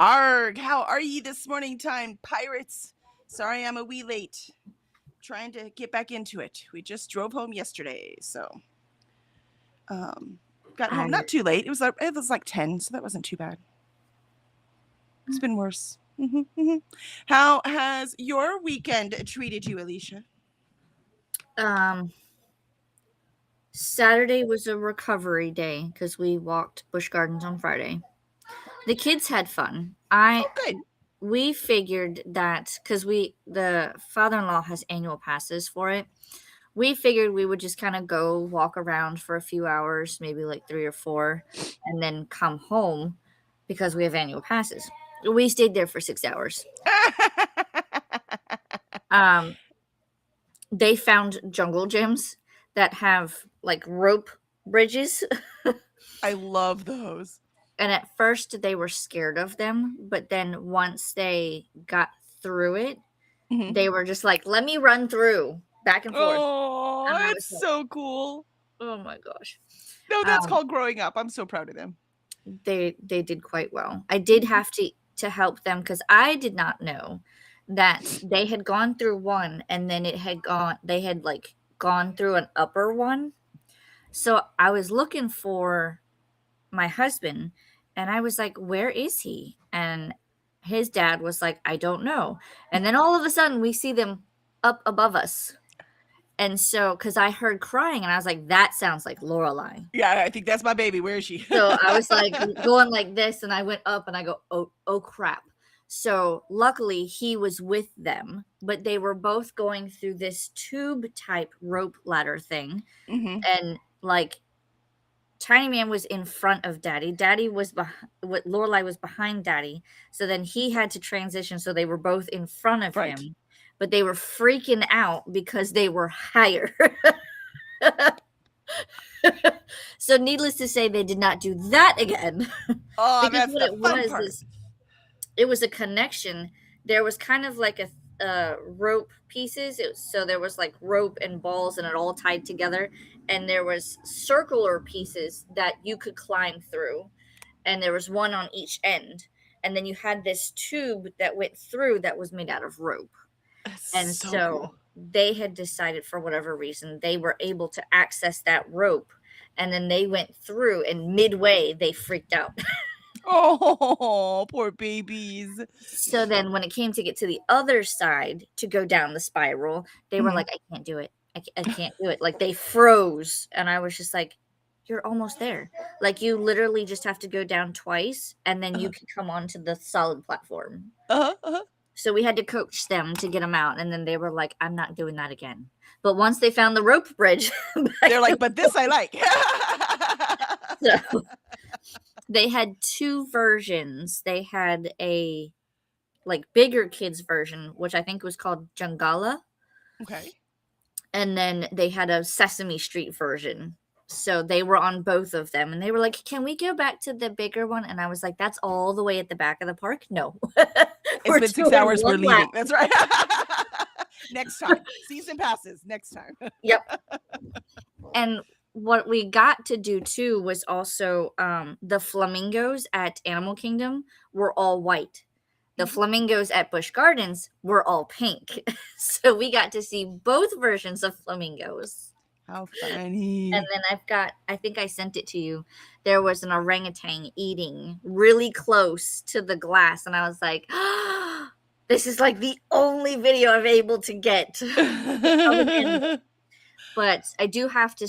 Arg, how are ye this morning time, pirates? Sorry I'm a wee late. Trying to get back into it. We just drove home yesterday, so got home not too late. It was like 10, so that wasn't too bad. It's been worse. How has your weekend treated you, Alicia? Saturday was a recovery day because we walked Busch Gardens on Friday. The kids had fun. Oh, good. We figured that because the father-in-law has annual passes for it. We figured we would just kind of go walk around for a few hours, maybe like 3 or 4, and then come home because we have annual passes. We stayed there for 6 hours. They found jungle gyms that have like rope bridges. I love those. And at first they were scared of them, but then once they got through it, they were just like, "Let me run through back and forth." Oh, And it's so cool. Oh my gosh. No, that's called growing up. I'm so proud of them. They did quite well. I did have to help them because I did not know that they had gone through one and then they had like gone through an upper one. So I was looking for my husband and I was like, "Where is he?" And his dad was like, "I don't know." And then all of a sudden we see them up above us. And so, because I heard crying and I was like, "That sounds like Lorelai." Yeah, I think that's my baby. Where is she? So I was like going like this and I went up and I go, oh crap. So luckily he was with them, but they were both going through this tube type rope ladder thing. And like Tiny Man was in front of Daddy. Daddy was Lorelai was behind Daddy. So then he had to transition. So they were both in front of him, but they were freaking out because they were higher. So needless to say, they did not do that again. Oh, Because that's what the it fun was part. is it was a connection. There was kind of like a rope pieces. So there was like rope and balls and it all tied together. And there was circular pieces that you could climb through. And there was one on each end. And then you had this tube that went through that was made out of rope. That's And so so cool. they had decided for whatever reason they were able to access that rope. And then they went through and midway they freaked out. Oh, poor babies. So then when it came to get to the other side to go down the spiral, they were like, "I can't do it. I can't do it." Like they froze. And I was just like, "You're almost there. Like you literally just have to go down twice and then you can come onto the solid platform." So we had to coach them to get them out. And then they were like, "I'm not doing that again." But once they found the rope bridge, they're like, "But this I like." So they had 2 versions. They had a like bigger kids version, which I think was called Jungala. Okay. And then they had a Sesame Street version. So they were on both of them and they were like, "Can we go back to the bigger one?" And I was like, "That's all the way at the back of the park." No. It's been 6 hours. We're leaving. That's right. Next time. Season passes. Next time. Yep. And what we got to do too was also the flamingos at Animal Kingdom were all white. The flamingos at Busch Gardens were all pink. So we got to see both versions of flamingos. How funny. And then I think I sent it to you. There was an orangutan eating really close to the glass. And I was like, oh, this is like the only video I'm able to get. But I do have to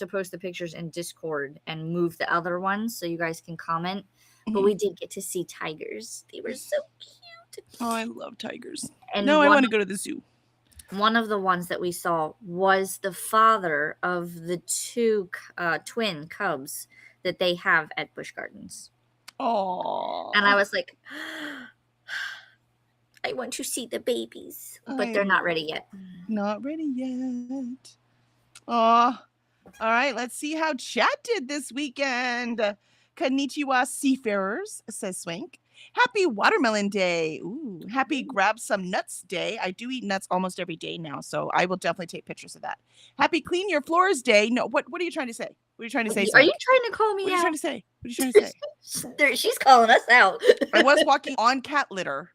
post the pictures in Discord and move the other ones so you guys can comment. But we did get to see tigers. They were so cute. Oh, I love tigers. And no, I want to go to the zoo. One of the ones that we saw was the father of the 2 twin cubs that they have at Busch Gardens. Oh. And I was like, I want to see the babies, but they're not ready yet. Not ready yet. Oh, all right. Let's see how chat did this weekend. Konnichiwa, seafarers, says Swank. Happy Watermelon Day. Ooh, happy Grab Some Nuts Day. I do eat nuts almost every day now, so I will definitely take pictures of that. Happy Clean Your Floors Day. No, what are you trying to say? What are you trying to say, Are you Swank? trying to call me What are you out? trying to say? What are you trying to say? She's calling us out. I was walking on cat litter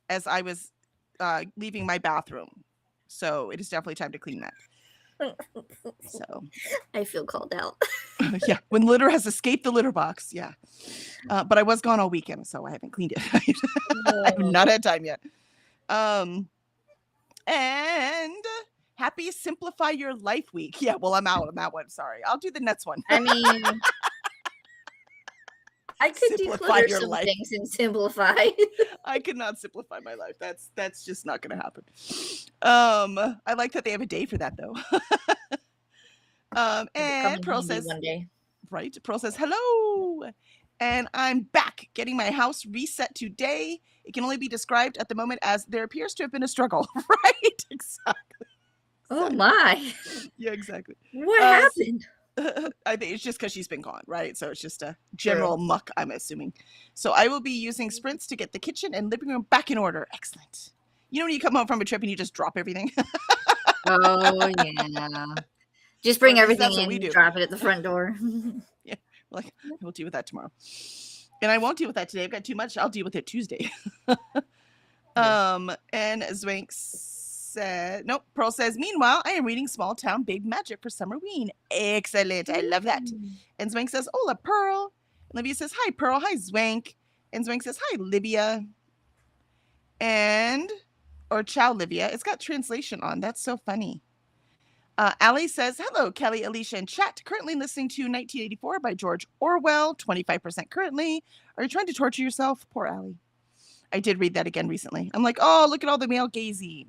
as I was leaving my bathroom. So it is definitely time to clean that. So I feel called out. yeah, when litter has escaped the litter box, yeah. But I was gone all weekend, so I haven't cleaned it. I have not had time yet. And happy Simplify Your Life Week. Yeah, well, I'm out on that one. Sorry. I'll do the next one. I mean, I could Simplify declutter your some life. things and simplify. I could not simplify my life. That's just not going to happen. I like that they have a day for that though. And Pearl says, one day. right? Pearl says, hello. And I'm back getting my house reset today. It can only be described at the moment as there appears to have been a struggle. Right? Exactly. Oh my. Yeah, exactly. What happened? I think it's just because she's been gone, right? So it's just a general muck, I'm assuming. So I will be using sprints to get the kitchen and living room back in order. Excellent. You know when you come home from a trip and you just drop everything? Oh yeah. Just bring everything in, drop it at the front door. Yeah, like we'll deal with that tomorrow. And I won't deal with that today. I've got too much. I'll deal with it Tuesday. And Zwank said, nope. Pearl says, meanwhile, I am reading Small Town Big Magic for Summerween. Excellent. I love that. And Zwank says, hola, Pearl. Livia says, hi, Pearl. Hi, Zwank. And Zwank says, hi, Libya. Or ciao, Livia. It's got translation on. That's so funny. Allie says, hello, Kelly, Alicia, and chat. Currently listening to 1984 by George Orwell, 25% currently. Are you trying to torture yourself? Poor Allie. I did read that again recently. I'm like, oh, look at all the male gazy.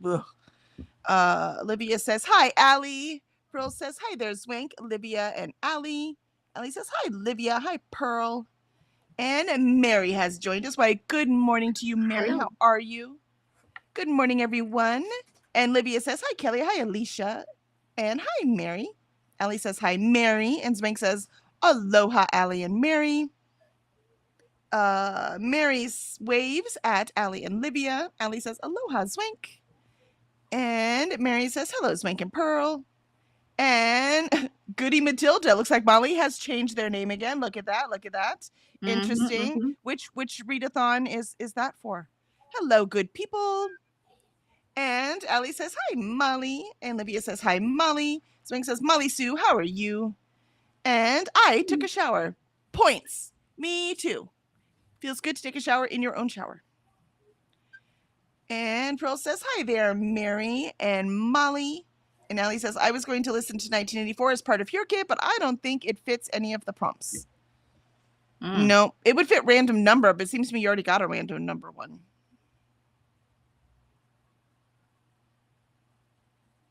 Olivia says, hi, Allie. Pearl says, hi, there's Zwank, Olivia, and Allie. Allie says, hi, Olivia. Hi, Pearl. And Mary has joined us. Why, good morning to you, Mary. Hello. How are you? Good morning, everyone. And Livia says, hi, Kelly. Hi, Alicia. And hi, Mary. Allie says, hi, Mary. And Zwank says, aloha, Allie and Mary. Mary waves at Allie and Livia. Allie says, aloha, Zwank. And Mary says, hello, Zwank and Pearl. And Goody Matilda. Looks like Molly has changed their name again. Look at that. Look at that. Interesting. Mm-hmm. Which readathon is that for? Hello, good people. And Allie says, hi, Molly. And Livia says, hi, Molly. Zwank says, Molly Sue, how are you? And I took a shower. Points. Me too. Feels good to take a shower in your own shower. And Pearl says, hi there, Mary and Molly. And Allie says, I was going to listen to 1984 as part of your kit, but I don't think it fits any of the prompts. No, it would fit random number, but it seems to me you already got a random number one.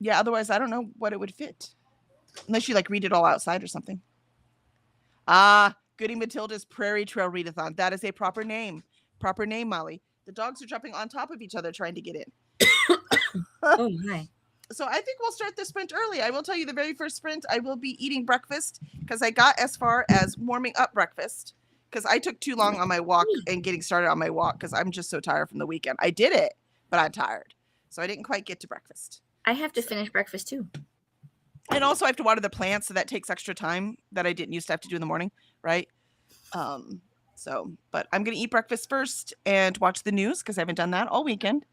Yeah, otherwise I don't know what it would fit. Unless you like read it all outside or something. Goody Matilda's Prairie Trail Readathon. That is a proper name. Proper name, Molly. The dogs are jumping on top of each other trying to get in. Oh my. So I think we'll start the sprint early. I will tell you the very first sprint, I will be eating breakfast because I got as far as warming up breakfast because I took too long on my walk and getting started on my walk because I'm just so tired from the weekend. I did it, but I'm tired. So I didn't quite get to breakfast. I have to finish breakfast too. And also I have to water the plants, so that takes extra time that I didn't used to have to do in the morning, right? But I'm going to eat breakfast first and watch the news because I haven't done that all weekend.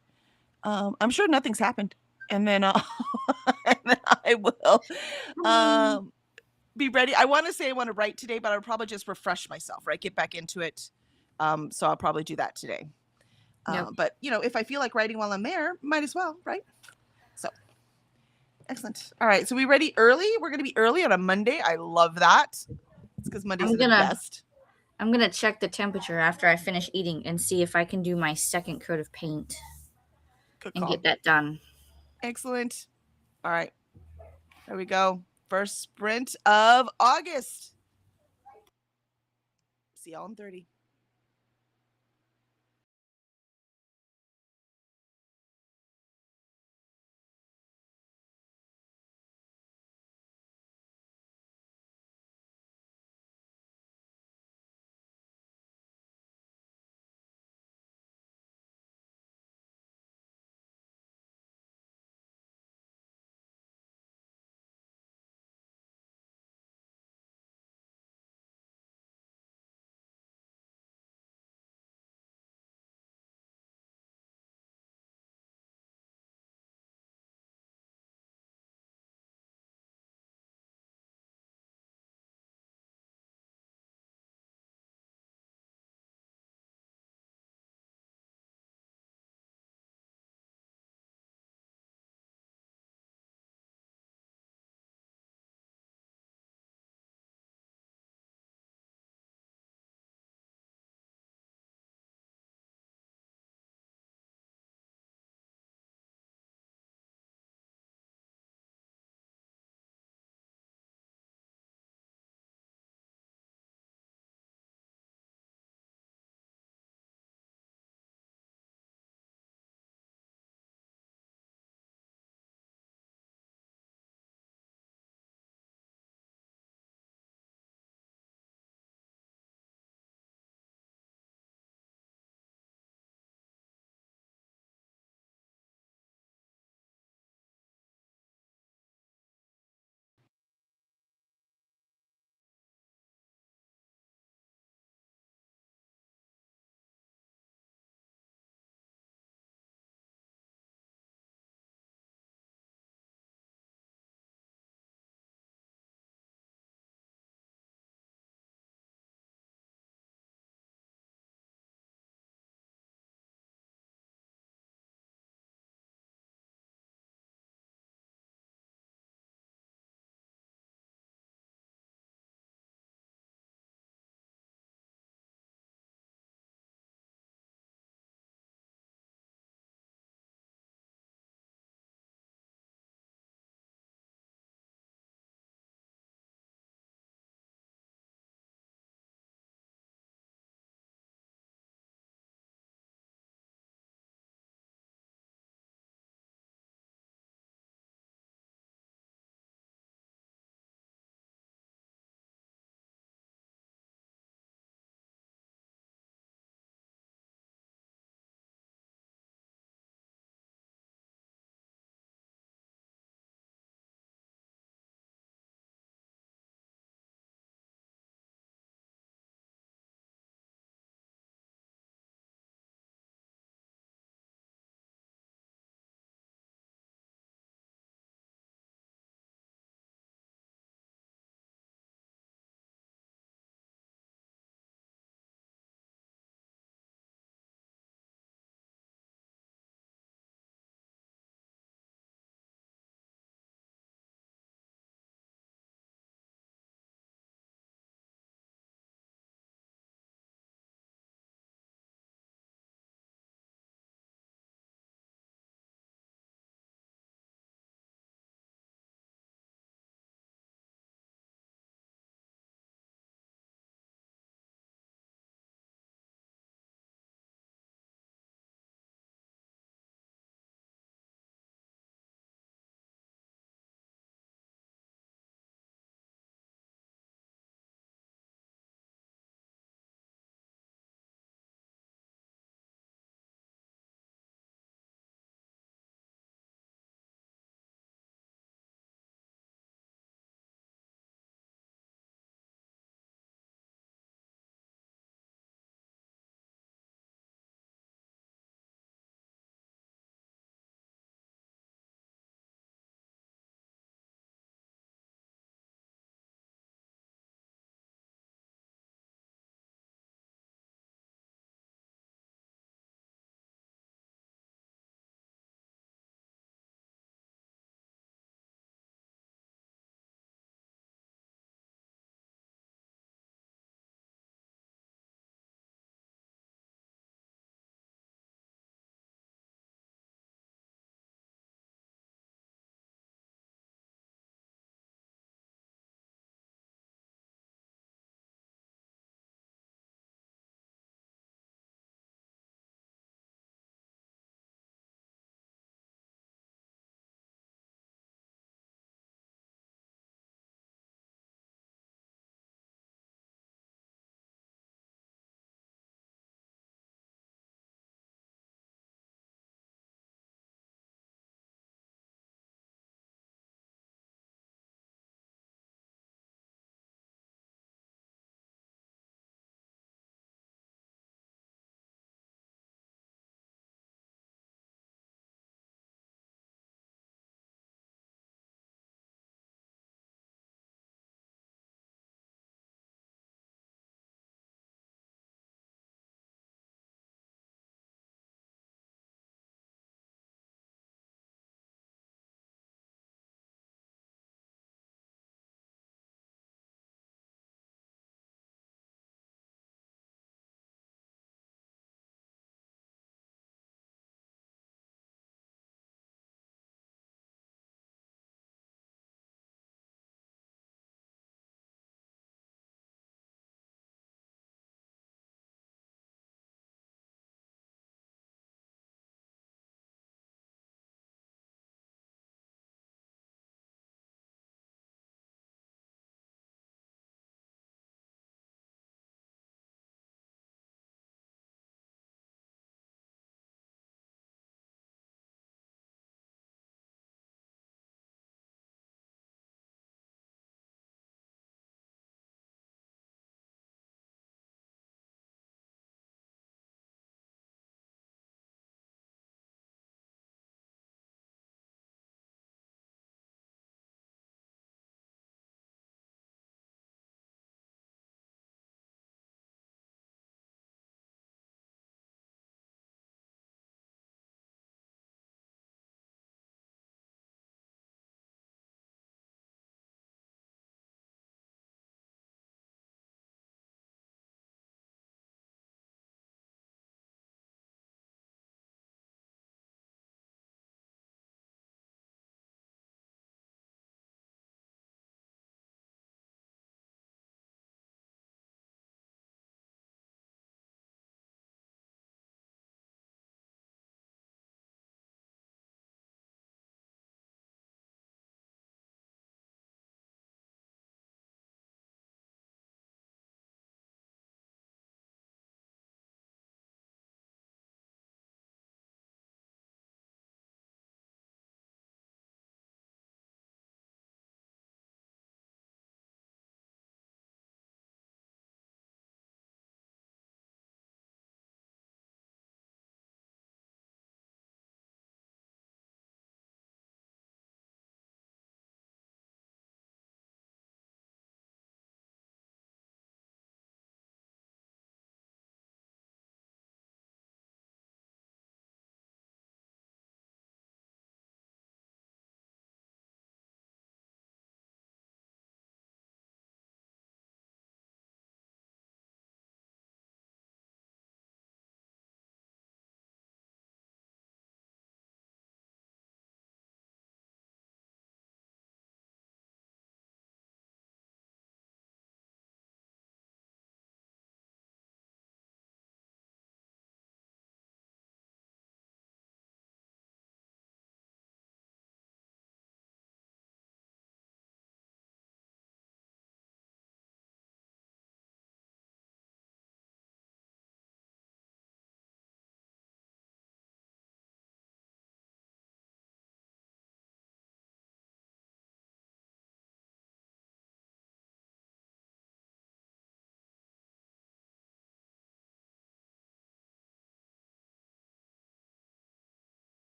I'm sure nothing's happened. And then, and then I will be ready. I want to say I want to write today, but I'll probably just refresh myself, right? Get back into it. So I'll probably do that today. Yep. But, if I feel like writing while I'm there, might as well, right? So, excellent. All right. So we ready early? We're going to be early on a Monday. I love that. It's because Mondays are the best. I'm going to check the temperature after I finish eating and see if I can do my second coat of paint. Good and call. Get that done. Excellent. All right. There we go. First sprint of August. See y'all in 30.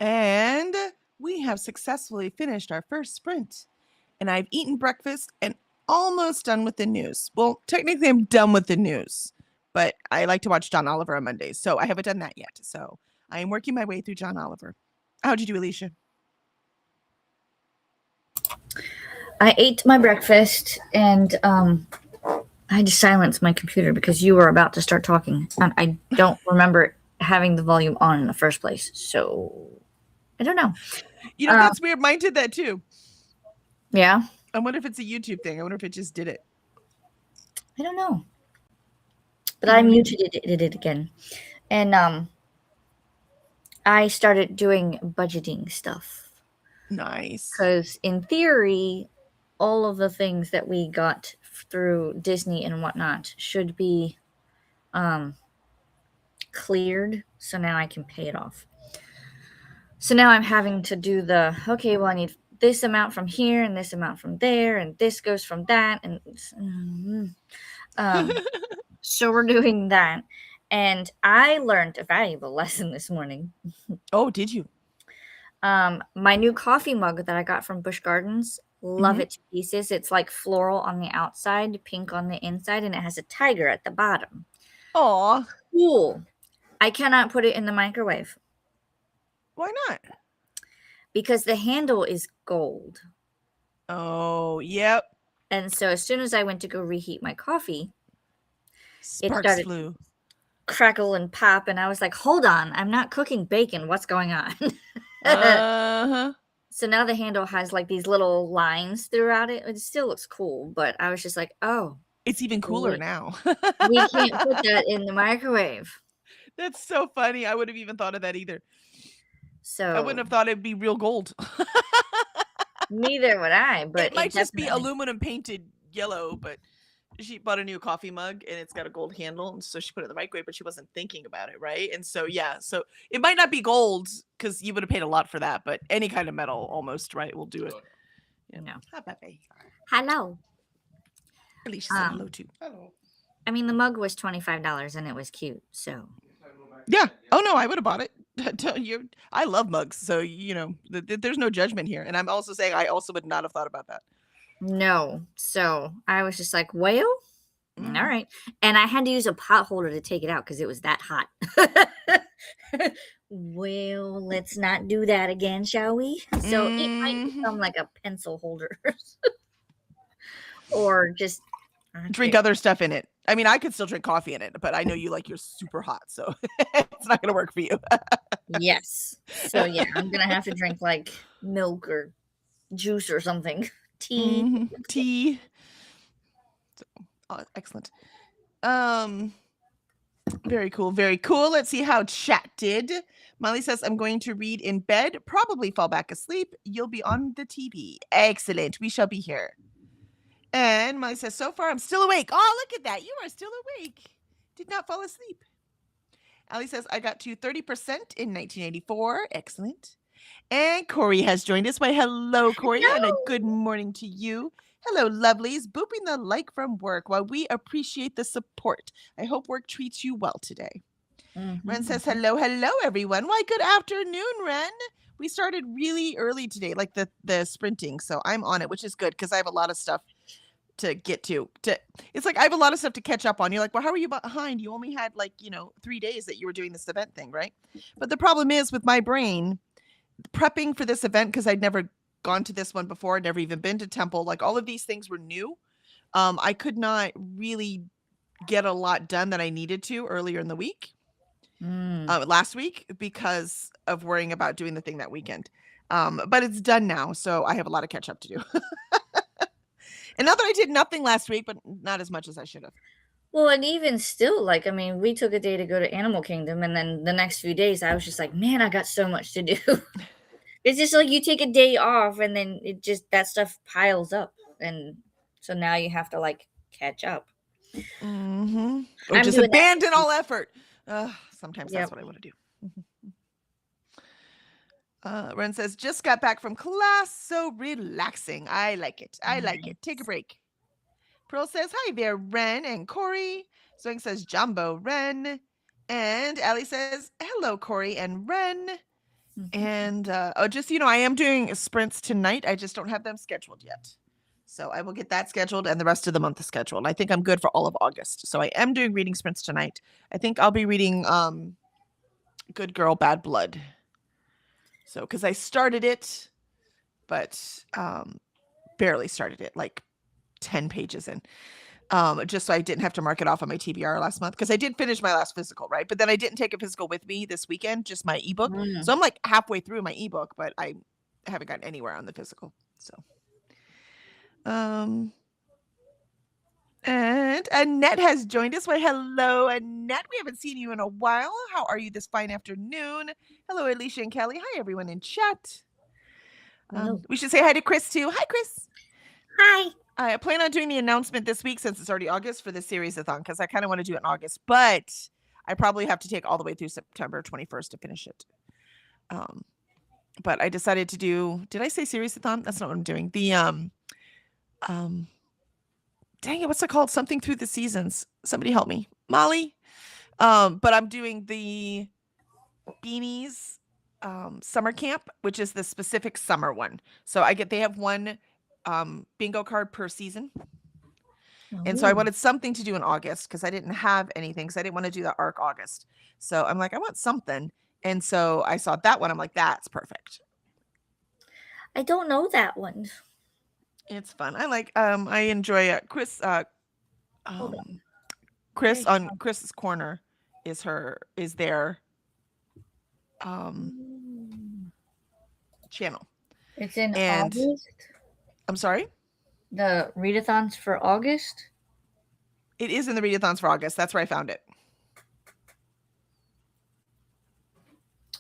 And we have successfully finished our first sprint. And I've eaten breakfast and almost done with the news. Well, technically, I'm done with the news, but I like to watch John Oliver on Mondays, so I haven't done that yet. So I am working my way through John Oliver. How'd you do, Alicia? I ate my breakfast and I had to silence my computer because you were about to start talking. And I don't remember having the volume on in the first place. So I don't know. You know, that's weird. Mine did that too. Yeah. I wonder if it's a YouTube thing. I wonder if it just did it. I don't know. But I muted it again. And I started doing budgeting stuff. Nice. Because in theory, all of the things that we got through Disney and whatnot should be cleared. So now I can pay it off. So now I'm having to do okay, well, I need this amount from here and this amount from there. And this goes from that. And so we're doing that. And I learned a valuable lesson this morning. Oh, did you? My new coffee mug that I got from Busch Gardens, love it to pieces. It's like floral on the outside, pink on the inside, and it has a tiger at the bottom. Aw. Cool. I cannot put it in the microwave. Why not? Because the handle is gold. Oh, yep. And so as soon as I went to go reheat my coffee, Sparks flew. Crackle and pop, and I was like, hold on, I'm not cooking bacon. What's going on? Uh-huh. So now the handle has like these little lines throughout it. It still looks cool, but I was just like, oh. It's even cooler now. We can't put that in the microwave. That's so funny. I wouldn't have even thought of that either. So I wouldn't have thought it'd be real gold. Neither would I, but it might just be aluminum painted yellow, but she bought a new coffee mug and it's got a gold handle, and so she put it in the microwave, but she wasn't thinking about it, right? And so so it might not be gold because you would have paid a lot for that, but any kind of metal almost, right, will do it. Yeah. No. Hi, Pepe. Hello. Alicia said hello too. Hello. I mean, the mug was $25 and it was cute, so. Yeah. Oh no, I would have bought it. I love mugs, so there's no judgment here. And I'm also saying I also would not have thought about that. No. So I was just like, well, all right. And I had to use a pot holder to take it out because it was that hot. Well, let's not do that again, shall we? So it might become like a pencil holder. Or just drink other stuff in it. I mean, I could still drink coffee in it, but I know you like yours super hot, so it's not going to work for you. Yes. So yeah, I'm going to have to drink like milk or juice or something. Tea. Tea. So, excellent. Very cool. Very cool. Let's see how chat did. Molly says, I'm going to read in bed, probably fall back asleep. You'll be on the TV. Excellent. We shall be here. And Molly says, so far I'm still awake. Oh, look at that. You are still awake. Did not fall asleep. Allie says, I got to 30% in 1984. Excellent. And Corey has joined us. Why, hello, Corey, and a good morning to you. Hello, lovelies. Booping the like from work while we appreciate the support. I hope work treats you well today. Ren says, hello, everyone. Why, good afternoon, Ren. We started really early today, like the sprinting. So I'm on it, which is good because I have a lot of stuff to get to. It's like I have a lot of stuff to catch up on. You're like, well, how are you behind? You only had 3 days that you were doing this event thing, right? But the problem is with my brain, prepping for this event, because I'd never gone to this one before, never even been to Temple, like all of these things were new. I could not really get a lot done that I needed to earlier in the week, last week, because of worrying about doing the thing that weekend. But it's done now, so I have a lot of catch up to do. And not that I did nothing last week, but not as much as I should have. Well, and even still, we took a day to go to Animal Kingdom, and then the next few days, I was just like, man, I got so much to do. It's just like you take a day off, and then that stuff piles up, and so now you have to catch up. Or just abandon all effort. Sometimes that's what I want to do. Ren says, just got back from class, so relaxing. I like it. I like it. Take a break. Pearl says, hi there, Ren and Corey. Zoe says, Jumbo, Ren. And Allie says, hello, Corey and Ren. And just, I am doing sprints tonight. I just don't have them scheduled yet. So I will get that scheduled and the rest of the month is scheduled. I think I'm good for all of August. So I am doing reading sprints tonight. I think I'll be reading Good Girl, Bad Blood. So, because I started it, but barely started it, like 10 pages in. Just so I didn't have to mark it off on my TBR last month, because I did finish my last physical, right? But then I didn't take a physical with me this weekend, just my ebook. Mm. So I'm like halfway through my ebook, but I haven't gotten anywhere on the physical. So, and Annette has joined us. Well, hello, Annette. We haven't seen you in a while. How are you this fine afternoon? Hello, Alicia and Kelly. Hi, everyone in chat. We should say hi to Chris too. Hi, Chris. Hi. I plan on doing the announcement this week since it's already August for the series-a-thon, because I kind of want to do it in August, but I probably have to take all the way through September 21st to finish it. But I decided to do, did I say series-a-thon? That's not what I'm doing. The, dang it, what's it called? Something through the seasons. Somebody help me. Molly? But I'm doing the Beanies summer camp, which is the specific summer one. So they have one bingo card per season. And so I wanted something to do in August because I didn't have anything, because I didn't want to do the ARC August. So I'm like, I want something. And so I saw that one. I'm like, that's perfect. I don't know that one. It's fun. I enjoy it. Chris Chris on Chris's Corner is their channel. It's in August? I'm sorry? The readathons for August? It is in the readathons for August. That's where I found it.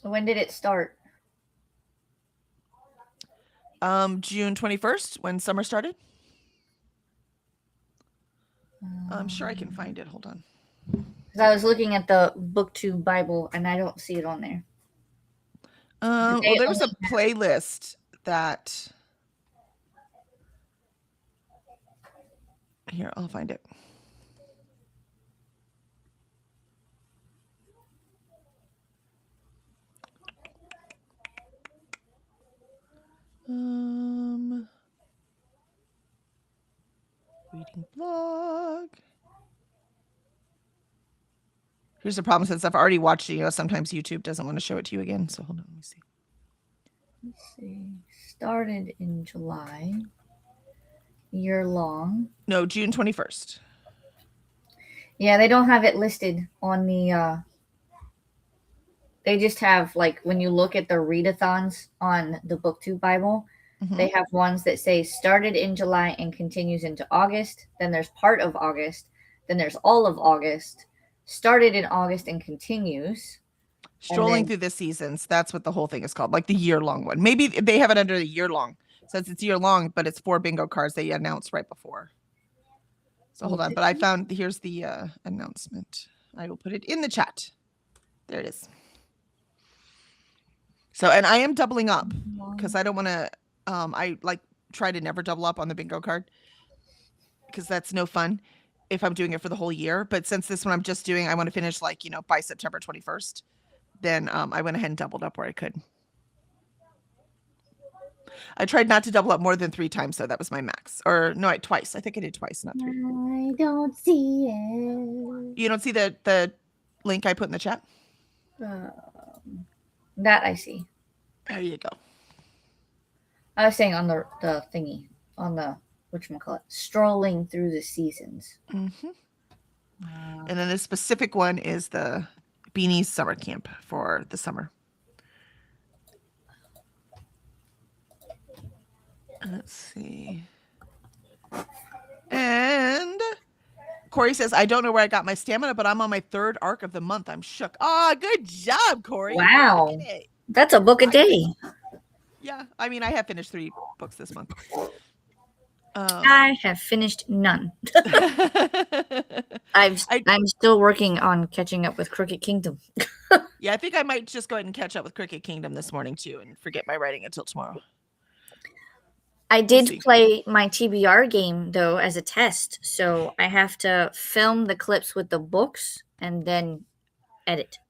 When did it start? June 21st, when summer started. I'm sure I can find it. Hold on. Because I was looking at the BookTube Bible and I don't see it on there. Well, there was a playlist that. Here, I'll find it. Reading blog. Here's the problem, since I've already watched it, sometimes YouTube doesn't want to show it to you again. So hold on, let me see. Let's see. Started in July. Year long. No, June 21st. Yeah, they don't have it listed on the they just have, like, when you look at the readathons on the BookTube Bible, they have ones that say started in July and continues into August. Then there's part of August. Then there's all of August. Started in August and continues. Strolling through the seasons. That's what the whole thing is called, like the year-long one. Maybe they have it under the year-long. Since it's year-long, but it's 4 bingo cards they announced right before. So hold on. But I found, here's the announcement. I will put it in the chat. There it is. So, and I am doubling up because I don't want to, I try to never double up on the bingo card because that's no fun if I'm doing it for the whole year. But since this one I'm just doing, I want to finish by September 21st. Then I went ahead and doubled up where I could. I tried not to double up more than 3 times, so that was my max. Or no, twice. I think I did twice, not 3. I don't see it. You don't see the link I put in the chat? That I see. There you go. I was saying on the thingy, on the whatchamacallit, strolling through the seasons. Mm-hmm. And then the specific one is the Beanies summer camp for the summer. Let's see. And Corey says, I don't know where I got my stamina, but I'm on my 3rd arc of the month. I'm shook. Ah, good job, Corey. Wow. That's a book a day. Yeah. I mean, I have finished 3 books this month. I have finished none. I'm still working on catching up with Crooked Kingdom. Yeah, I think I might just go ahead and catch up with Crooked Kingdom this morning too and forget my writing until tomorrow. I did play my TBR game, though, as a test. So I have to film the clips with the books and then edit.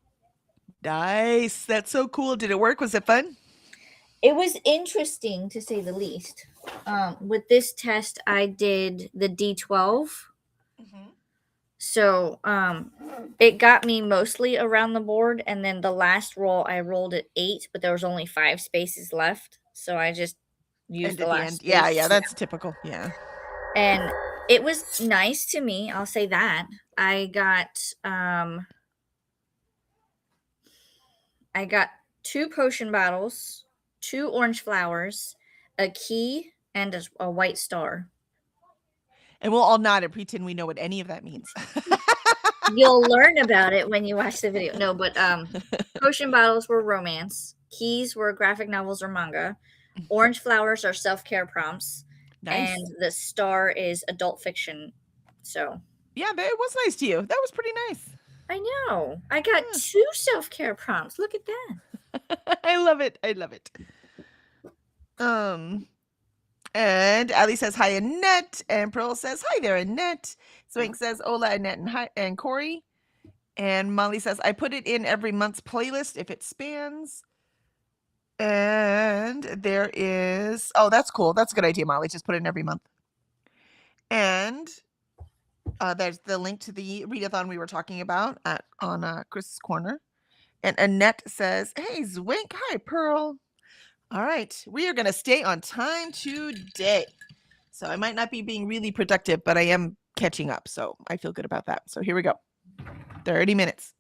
Nice. That's so cool. Did it work? Was it fun? It was interesting to say the least. With this test, I did the D12. Mhm. So it got me mostly around the board, and then the last roll I rolled at 8, but there was only 5 spaces left, so I just used And the at the last end, yeah, space. yeah, that's typical. Yeah. And it was nice to me, I'll say that. I got I got 2 potion bottles, 2 orange flowers, a key, and a white star. And we'll all nod and pretend we know what any of that means. You'll learn about it when you watch the video. No, but potion bottles were romance, keys were graphic novels or manga, orange flowers are self-care prompts, and Nice. the star is adult fiction. So, Yeah, it was nice to you. That was pretty nice. I know. I got Yeah. 2 self-care prompts. Look at that. I love it. I love it. Um, and Ali says hi, Annette, and Pearl says hi there, Annette. Swank says hola, Annette, and Corey. And Molly says I put it in every month's playlist if it spans. And there is that's cool. That's a good idea, Molly. Just put it in every month. And there's the link to the readathon we were talking about on Chris's Corner. And Annette says, "Hey, Zwink. Hi, Pearl. All right, we are going to stay on time today. So I might not be being really productive, but I am catching up. So I feel good about that. So here we go. 30 minutes.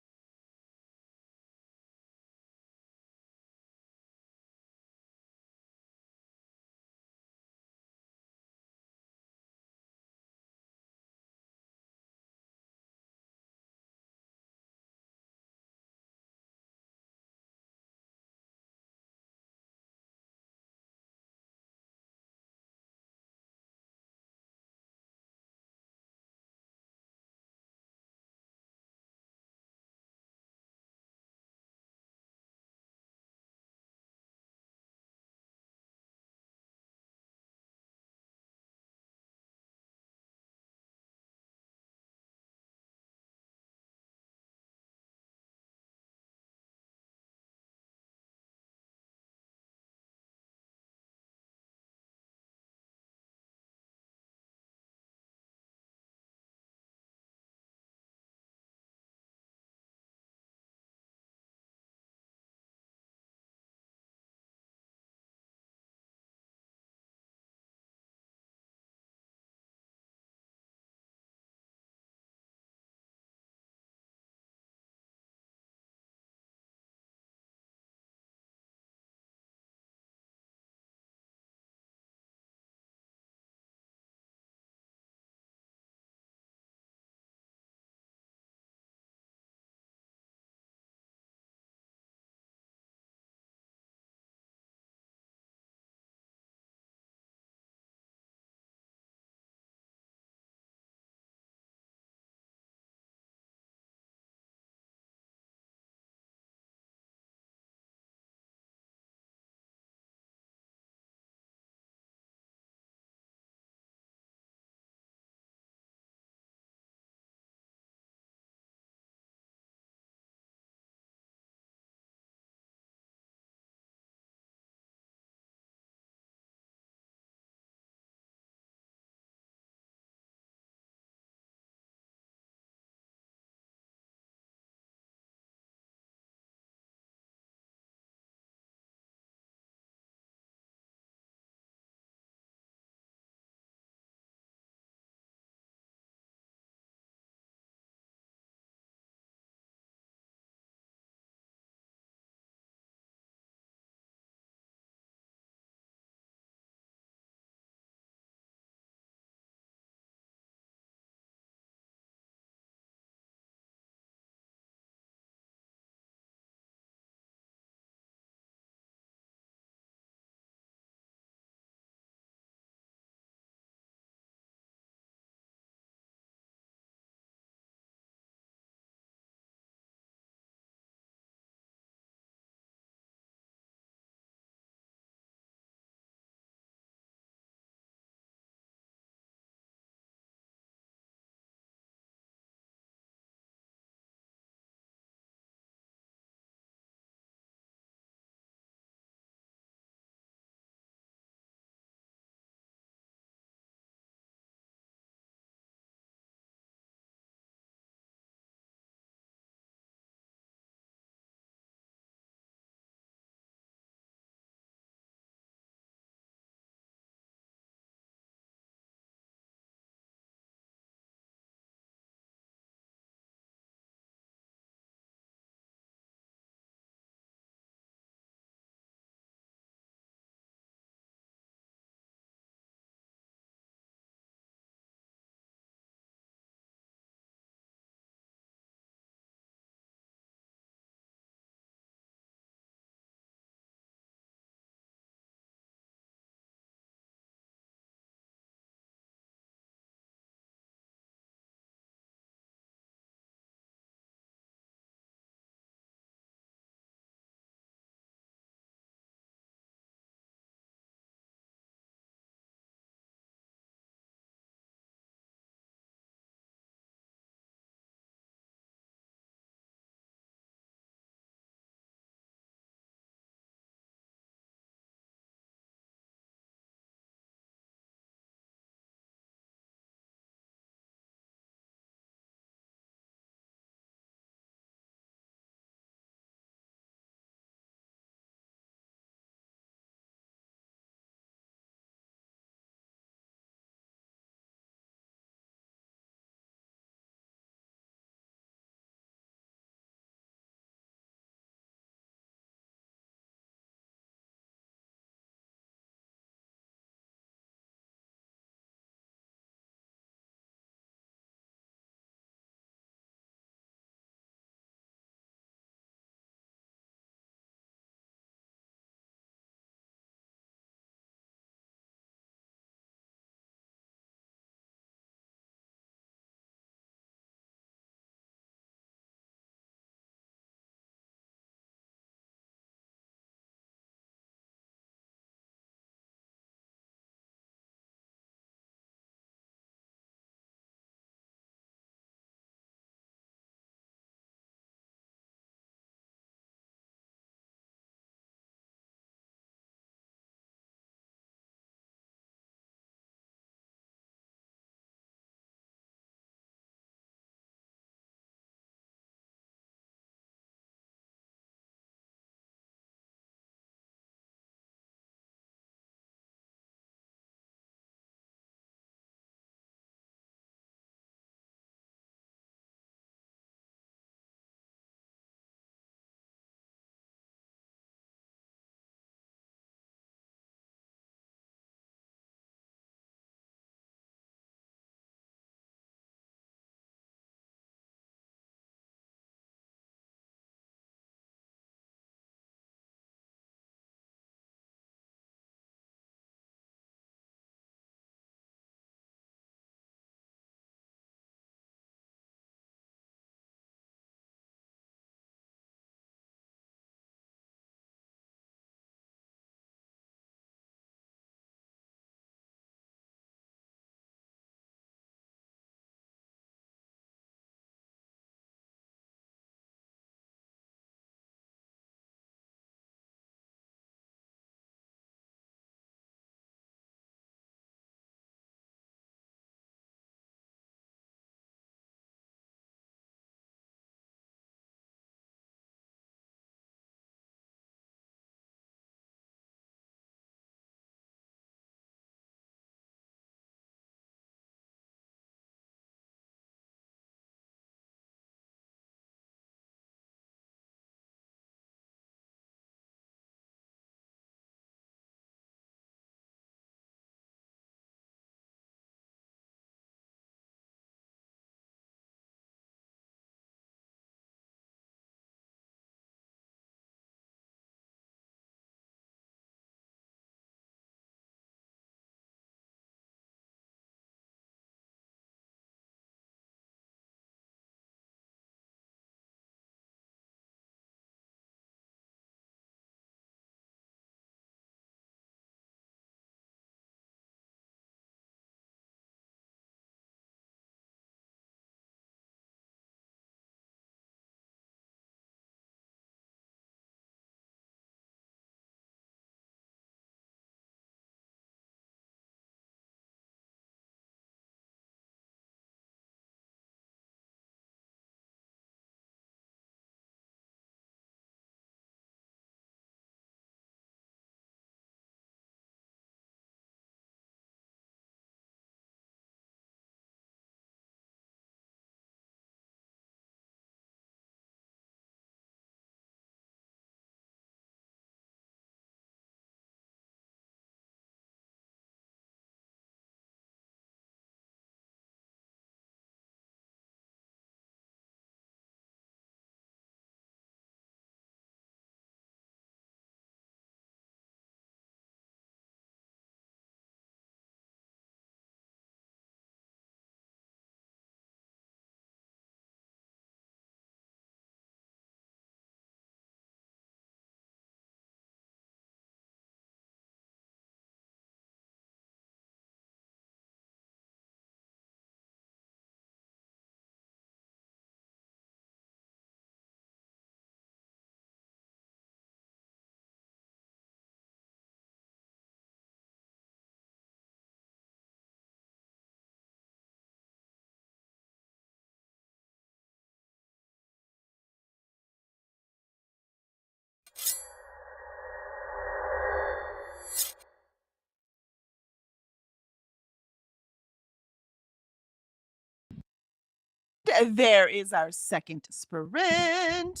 there is our second sprint.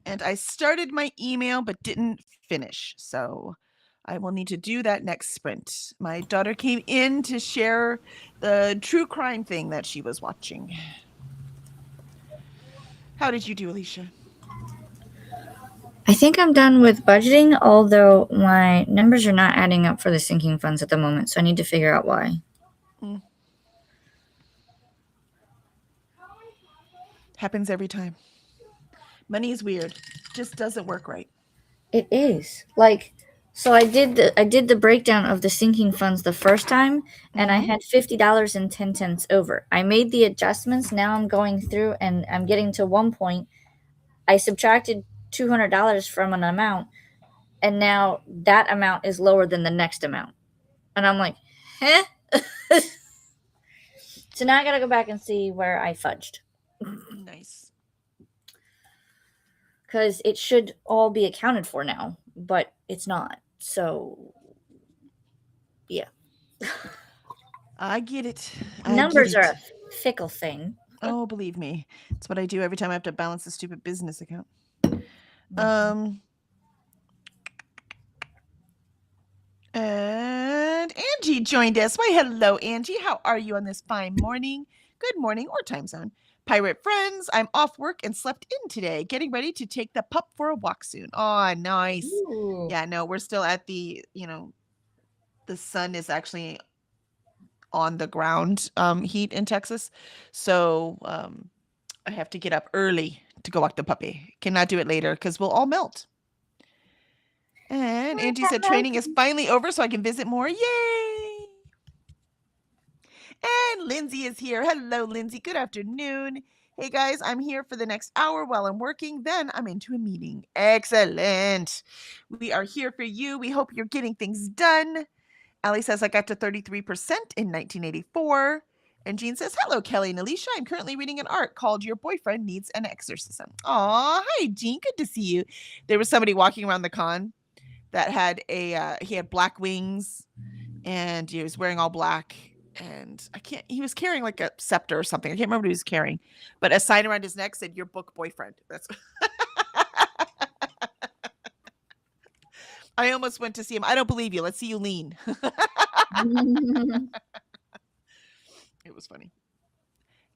And I started my email but didn't finish. So I will need to do that next sprint. My daughter came in to share the true crime thing that she was watching. How did you do, Alicia? I think I'm done with budgeting, although my numbers are not adding up for the sinking funds at the moment, so I need to figure out why. Happens every time. Money is weird. Just doesn't work right. It is. Like, so I did the breakdown of the sinking funds the first time, and I had $50.10 over. I made the adjustments. Now I'm going through and I'm getting to one point. I subtracted $200 from an amount, and now that amount is lower than the next amount. And I'm like, huh? So now I gotta go back and see where I fudged. Nice. Because it should all be accounted for now, but it's not. So, yeah. I get it. Numbers are a fickle thing. Oh, believe me. It's what I do every time I have to balance a stupid business account. And Angie joined us. Why, hello, Angie. How are you on this fine morning? Good morning or time zone. Pirate friends, I'm off work and slept in today, getting ready to take the pup for a walk soon. Oh, nice. Ooh. Yeah, no, we're still at the, the sun is actually on the ground heat in Texas. So I have to get up early to go walk the puppy. Cannot do it later because we'll all melt. And Angie said training is finally over so I can visit more. Yay! And Lindsay is here. Hello, Lindsay. Good afternoon. Hey, guys, I'm here for the next hour while I'm working. Then I'm into a meeting. Excellent. We are here for you. We hope you're getting things done. Allie says, I got to 33% in 1984. And Jean says, hello, Kelly and Alicia. I'm currently reading an arc called Your Boyfriend Needs an Exorcism. Aw, hi, Jean. Good to see you. There was somebody walking around the con that had he had black wings and he was wearing all black. And he was carrying like a scepter or something. I can't remember what he was carrying. But a sign around his neck said, your book boyfriend. That's I almost went to see him. I don't believe you. Let's see you lean. It was funny.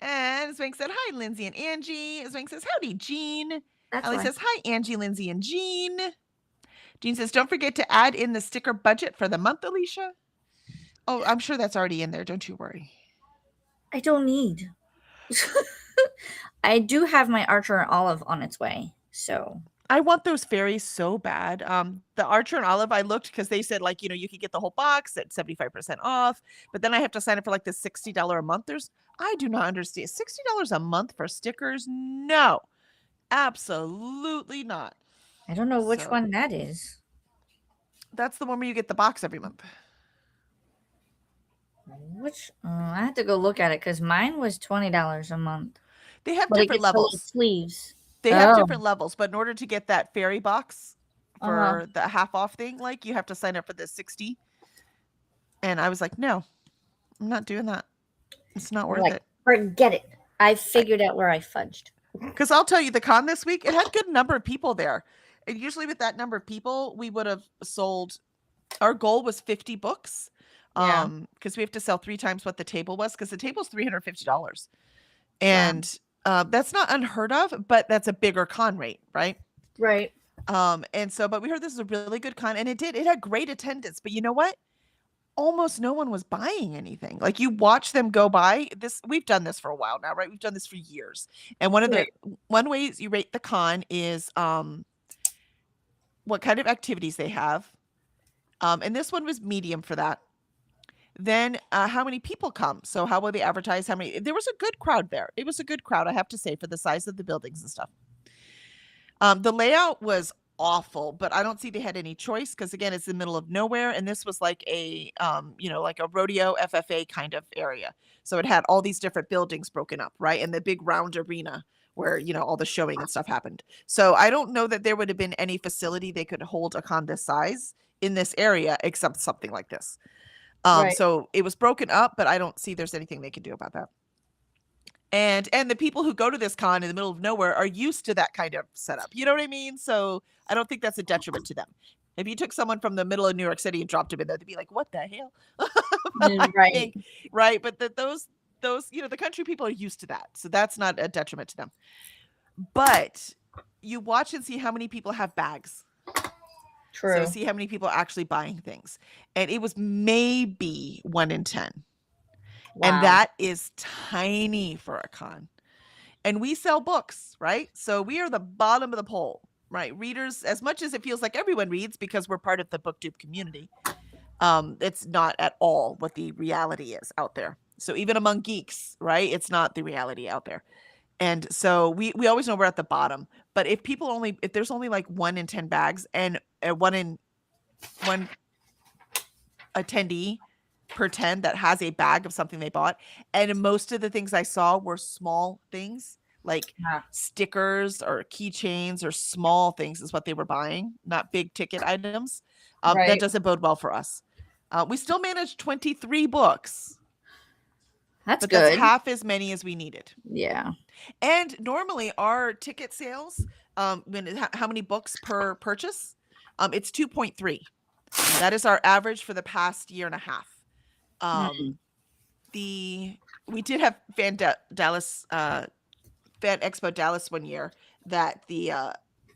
And Swank said, hi, Lindsay and Angie. Swank says, howdy, Jean. Ellie says, hi, Angie, Lindsay, and Jean. Jean says, don't forget to add in the sticker budget for the month, Alicia. Oh, I'm sure that's already in there. Don't you worry. I don't need. I do have my Archer and Olive on its way, so. I want those fairies so bad. The Archer and Olive, I looked because they said, like, you could get the whole box at 75% off, but then I have to sign up for like the $60 a month. I do not understand. $60 a month for stickers? No, absolutely not. I don't know which one that is. That's the one where you get the box every month. Which I have to go look at it because mine was $20 a month. They have different levels. Sleeves. They have different levels, but in order to get that fairy box for the half off thing, like you have to sign up for the 60. And I was like, no, I'm not doing that. It's not worth it. Forget it. I figured out where I fudged. Because I'll tell you, the con this week, it had a good number of people there. And usually with that number of people, we would have sold, our goal was 50 books. Because we have to sell 3 times what the table was, because the table's $350. And that's not unheard of, but that's a bigger con rate, right? Right. And so, but we heard this is a really good con, and it had great attendance. But you know what? Almost no one was buying anything. Like, you watch them go by this. We've done this for a while now, right? We've done this for years. And one way you rate the con is what kind of activities they have. And this one was medium for that. Then how many people come? So how will they advertise? There was a good crowd there. It was a good crowd, I have to say, for the size of the buildings and stuff. The layout was awful, but I don't see they had any choice because, again, it's in the middle of nowhere. And this was like a, like a rodeo FFA kind of area. So it had all these different buildings broken up, right? And the big round arena where, all the showing and stuff happened. So I don't know that there would have been any facility they could hold a con this size in this area except something like this. So it was broken up, but I don't see there's anything they can do about that. And the people who go to this con in the middle of nowhere are used to that kind of setup. You know what I mean? So I don't think that's a detriment to them. If you took someone from the middle of New York City and dropped them in there, they'd be like, "What the hell?" But I Right. think, right? But those the country people are used to that, so that's not a detriment to them. But you watch and see how many people have bags. True. So see how many people are actually buying things, and it was maybe 1 in 10. Wow. And that is tiny for a con. And we sell books, right? So we are the bottom of the pole, right? Readers, as much as it feels like everyone reads because we're part of the booktube community, it's not at all what the reality is out there. So even among geeks, right? It's not the reality out there. And so we always know we're at the bottom. But if there's only like 1 in 10 bags and one attendee per 10 that has a bag of something they bought, and most of the things I saw were small things like stickers or keychains or small things is what they were buying, not big ticket items. That doesn't bode well for us. We still managed 23 books. That's but good. That's half as many as we needed. Yeah. And normally our ticket sales, how many books per purchase? It's 2.3. That is our average for the past year and a half. We did have Fan Expo Dallas one year that the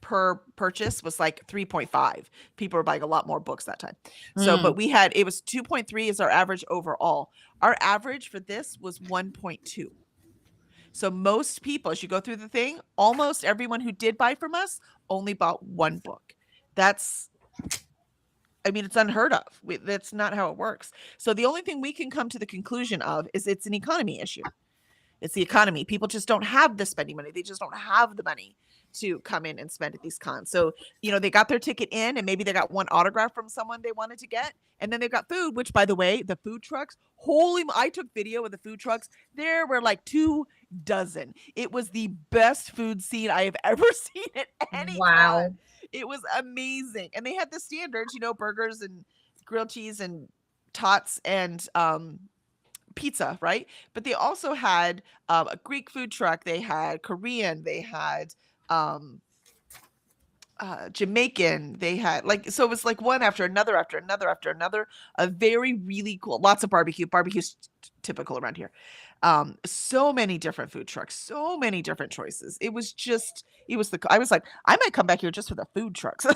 per purchase was like 3.5. People were buying a lot more books that time. So, but it was 2.3 is our average overall. Our average for this was 1.2. So most people, as you go through the thing, almost everyone who did buy from us only bought one book. It's unheard of. That's not how it works. So the only thing we can come to the conclusion of is it's an economy issue. It's the economy. People just don't have the spending money. They just don't have the money to come in and spend at these cons. So, they got their ticket in and maybe they got one autograph from someone they wanted to get. And then they've got food, which by the way, the food trucks, I took video of the food trucks. There were like 24. It was the best food scene I have ever seen at any con. It was amazing. And they had the standards, burgers and grilled cheese and tots and pizza, right? But they also had a Greek food truck. They had Korean. They had Jamaican. They had so it was like one after another, after another, after another. A very, really cool, lots of barbecue. Barbecue's typical around here. So many different food trucks, so many different choices. I was like, I might come back here just for the food trucks.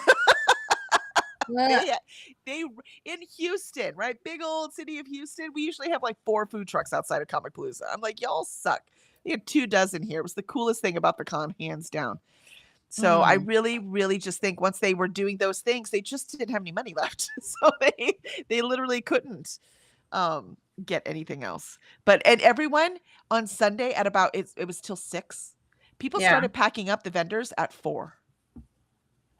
They in Houston, right? Big old city of Houston. We usually have like 4 food trucks outside of Comicpalooza. I'm like, y'all suck. They had 24 here. It was the coolest thing about the con, hands down. So I really, really just think once they were doing those things, they just didn't have any money left. So they literally couldn't get anything else. And everyone on Sunday at about it was till 6. People started packing up the vendors at 4.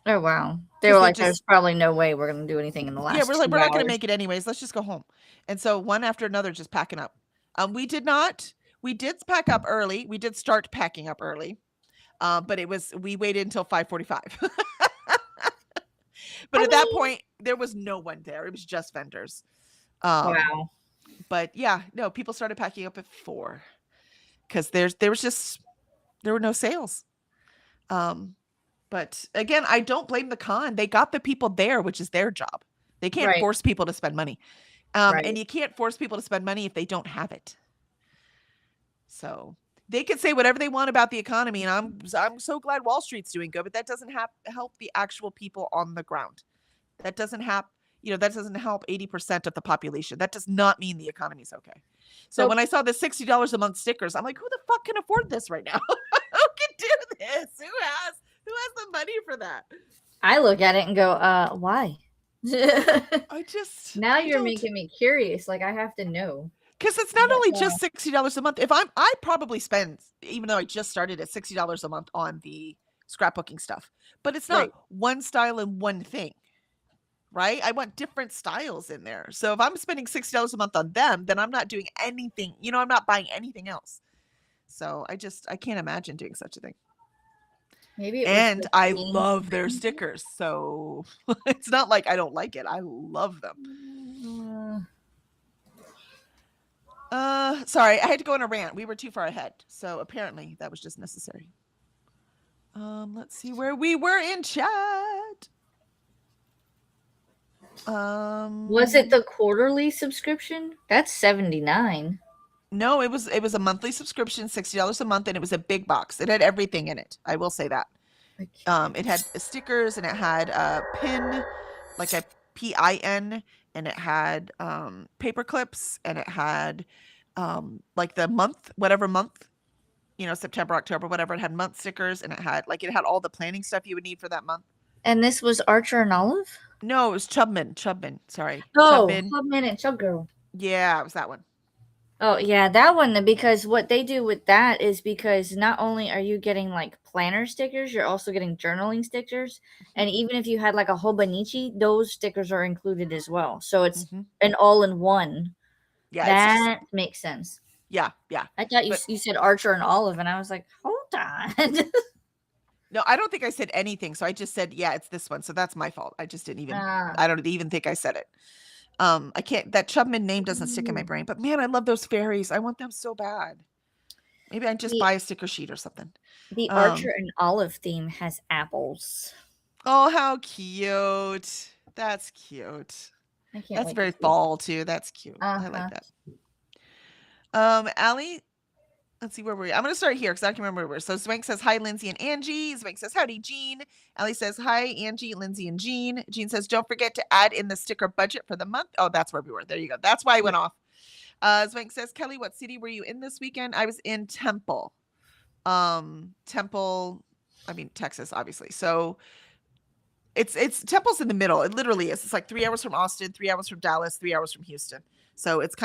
Oh wow! They were like, "There's probably no way we're going to do anything in the last." Yeah, we're like, we're not going to make it anyways. Let's just go home. And so one after another, just packing up. We did not. We did pack up early. We did start packing up early, but we waited until 5:45. But at that point, there was no one there. It was just vendors. Wow. But yeah, no, people started packing up at 4 because there were no sales. But again, I don't blame the con. They got the people there, which is their job. They can't force people to spend money. And you can't force people to spend money if they don't have it. So they can say whatever they want about the economy. And I'm so glad Wall Street's doing good, but that doesn't help the actual people on the ground. That doesn't help, that doesn't help 80% of the population. That does not mean the economy's okay. So when I saw the $60 a month stickers, I'm like, who the fuck can afford this right now? Who can do this? Who has the money for that? I look at it and go, why? Now you're making me curious. Like I have to know. Because it's not only just $60 a month. I probably spend, even though I just started at $60 a month on the scrapbooking stuff, but it's not one style and one thing, right? I want different styles in there. So if I'm spending $60 a month on them, then I'm not doing anything, I'm not buying anything else. So I can't imagine doing such a thing. And I love their stickers. So it's not like I don't like it. I love them. Sorry, I had to go on a rant. We were too far ahead, so apparently that was just necessary. Let's see where we were in chat. Was it the quarterly subscription? That's $79. No, it was a monthly subscription, $60 a month, and it was a big box. It had everything in it. I will say that. It had stickers and it had a pin, like a PIN, and it had paper clips, and it had like the month, whatever month, September, October, whatever. It had month stickers, and it had all the planning stuff you would need for that month. And this was Archer and Olive? No, it was Chubman. Sorry. Oh, Chubman. Chubman and Chub Girl. Yeah, it was that one. Oh, yeah, that one, because what they do with that is because not only are you getting like planner stickers, you're also getting journaling stickers. And even if you had like a Hobonichi, those stickers are included as well. So it's an all-in-one. Yeah, that makes sense. Yeah. I thought you said Archer and Olive, and I was like, hold on. No, I don't think I said anything. So I just said, yeah, it's this one. So that's my fault. I just didn't even, I don't even think I said it. I can't, that Chubman name doesn't stick in my brain, but man, I love those fairies. I want them so bad. Maybe I just buy a sticker sheet or something. The Archer and Olive theme has apples. Oh, how cute. That's cute. That's very fall too. That's cute. I like that. Allie, let's see where we're. I'm going to start here because I can remember where we were. So Zwank says, hi, Lindsay and Angie. Zwank says, howdy, Jean. Allie says, hi, Angie, Lindsay, and Jean. Jean says, don't forget to add in the sticker budget for the month. Oh, that's where we were. There you go. That's why I went off. Zwank says, Kelly, what city were you in this weekend? I was in Temple. Texas, obviously. So it's Temple's in the middle. It literally is. It's like 3 hours from Austin, 3 hours from Dallas, 3 hours from Houston. So it's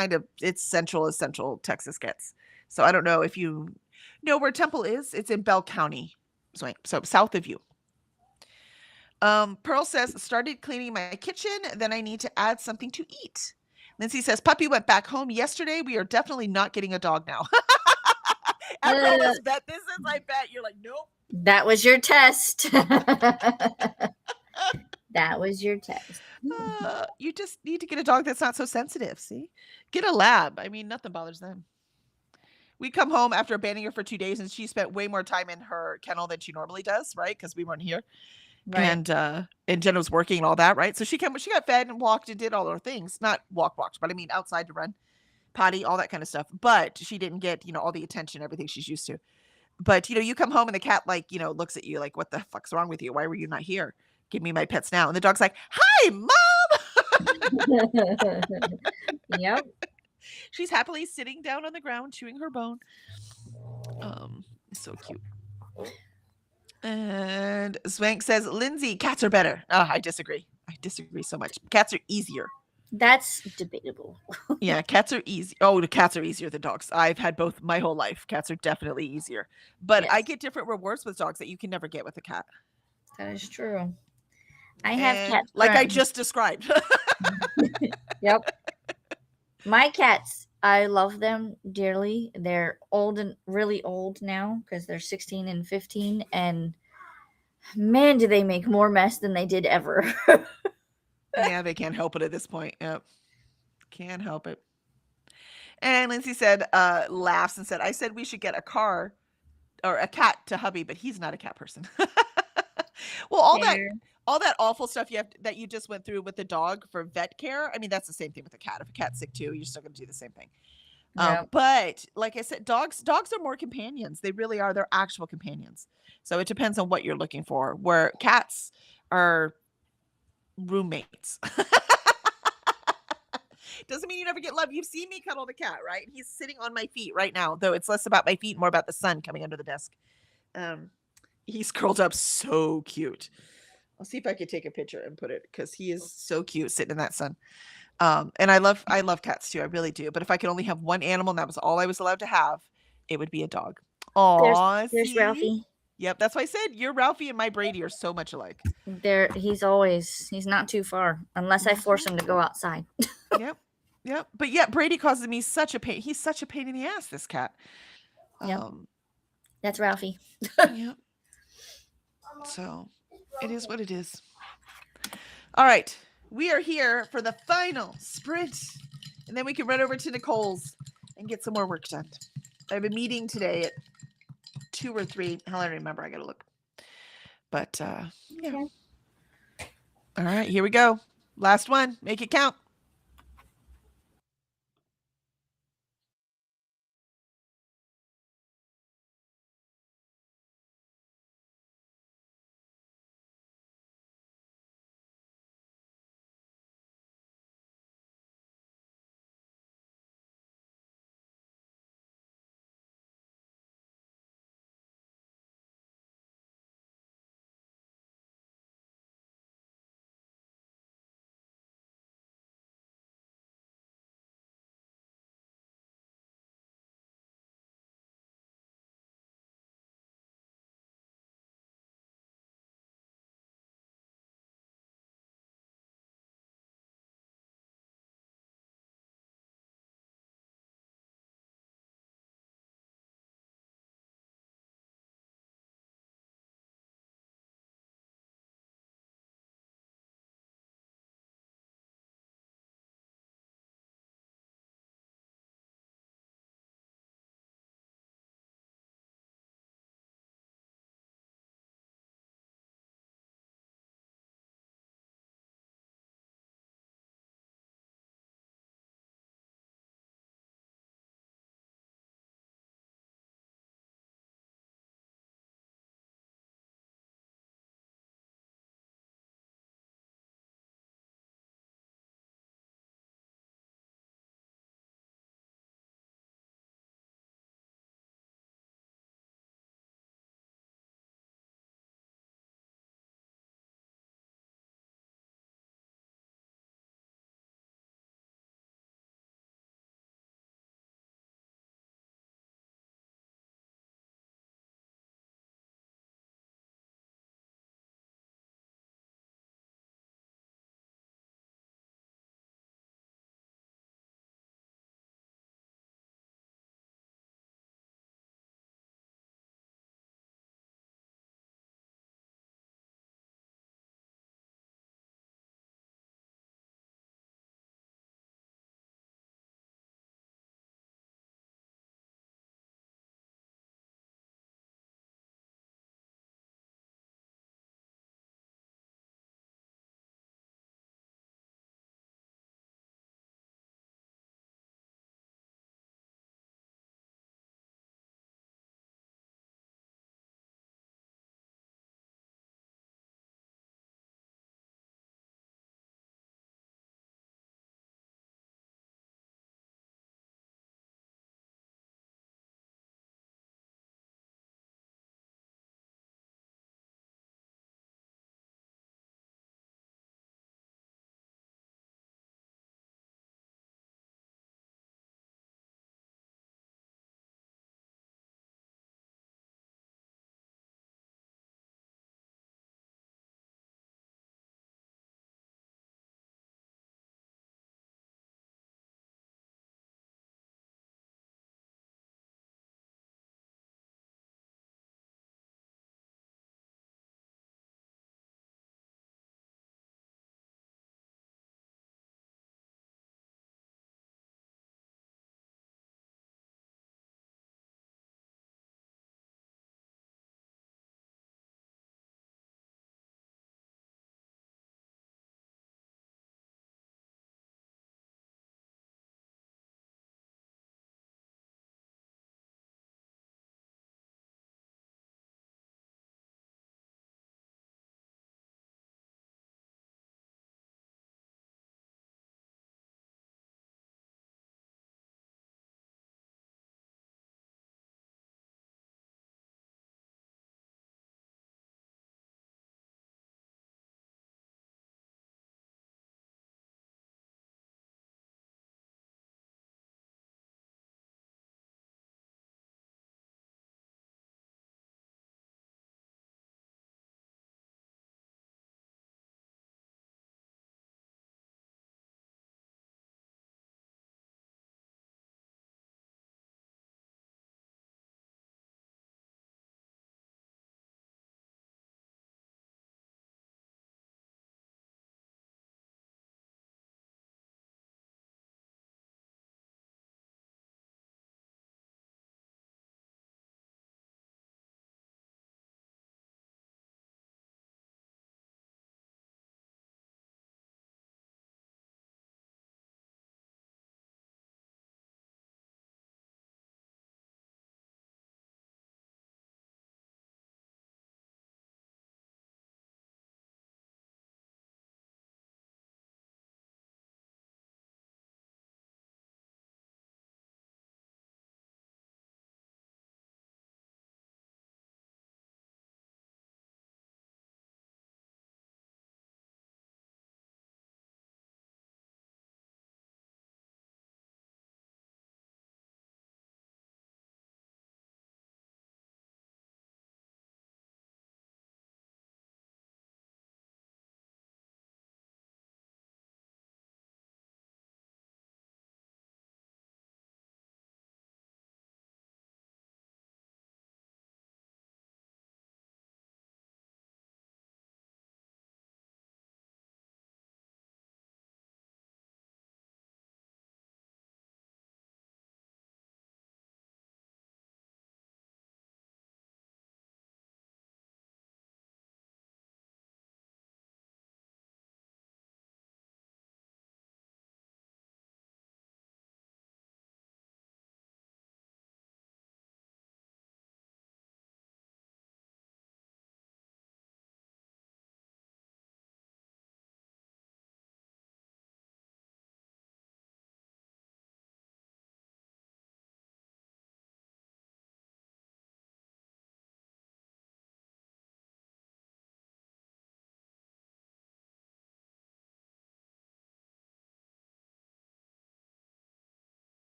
central as central Texas gets. So I don't know if you know where Temple is. It's in Bell County. So south of you. Pearl says, started cleaning my kitchen. Then I need to add something to eat. Lindsay says, puppy went back home yesterday. We are definitely not getting a dog now. After all this bet, I bet you're like, nope. That was your test. That was your test. You just need to get a dog that's not so sensitive. See, get a lab. I mean, nothing bothers them. We come home after abandoning her for 2 days, and she spent way more time in her kennel than she normally does, right? Because we weren't here. Right. And Jenna was working and all that, right? So she got fed and walked and did all her things. Not walked, but I mean outside to run, potty, all that kind of stuff. But she didn't get, all the attention, everything she's used to. But, you come home and the cat, looks at you like, what the fuck's wrong with you? Why were you not here? Give me my pets now. And the dog's like, hi, Mom. Yep. She's happily sitting down on the ground, chewing her bone. So cute. And Zwank says, Lindsay, cats are better. I disagree. I disagree so much. Cats are easier. That's debatable. Yeah, cats are easy. Oh, the cats are easier than dogs. I've had both my whole life. Cats are definitely easier. But yes. I get different rewards with dogs that you can never get with a cat. That is true. I have cats. Like I just described. Yep. My cats, I love them dearly. They're old and really old now because they're 16 and 15. And man, do they make more mess than they did ever. Yeah, they can't help it at this point. Yep. Can't help it. And Lindsay said, laughs and said, I said we should get a car or a cat to hubby, but he's not a cat person. Well, all that awful stuff that you just went through with the dog for vet care. I mean, that's the same thing with a cat. If a cat's sick too, you're still going to do the same thing. Yep. But like I said, dogs are more companions. They really are. They're actual companions. So it depends on what you're looking for. Where cats are roommates. Doesn't mean you never get love. You've seen me cuddle the cat, right? He's sitting on my feet right now, though it's less about my feet, more about the sun coming under the desk. He's curled up so cute. I'll see if I can take a picture and put it because he is so cute sitting in that sun. And I love cats too. I really do. But if I could only have one animal and that was all I was allowed to have, it would be a dog. Oh, there's Ralphie. Yep, that's why I said your Ralphie and my Brady are so much alike. He's not too far unless I force him to go outside. Yep. But yet Brady causes me such a pain. He's such a pain in the ass, this cat. Yep. That's Ralphie. Yep. So it is what it is. All right. We are here for the final sprint. And then we can run over to Nicole's and get some more work done. I have a meeting today at 2 or 3. Hell, I don't remember. I got to look. But yeah. Okay. All right, here we go. Last one. Make it count.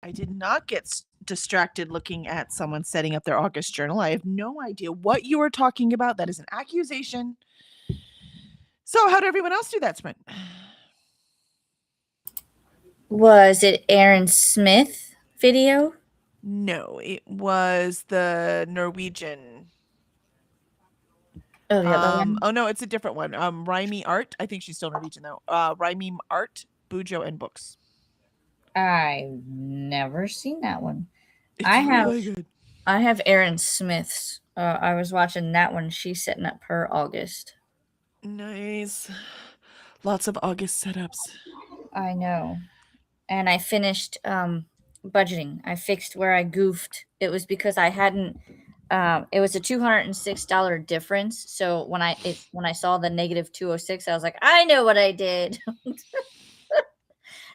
I did not get distracted looking at someone setting up their August journal. I have no idea what you are talking about. That is an accusation. So, how did everyone else do that sprint? Was it Aaron Smith video? No, it was the Norwegian. Oh, the other one? Oh no, it's a different one. Raimi Art. I think she's still Norwegian though. Raimi Art, Bujo and Books. I've never seen that one. It's I have really good. I have Aaron Smith's. I was watching that one. She's setting up her August. Nice. Lots of August setups. I know. And I finished budgeting. I fixed where I goofed. It was because I hadn't it was a $206 difference. So when I saw the negative 206, I was like, I know what I did.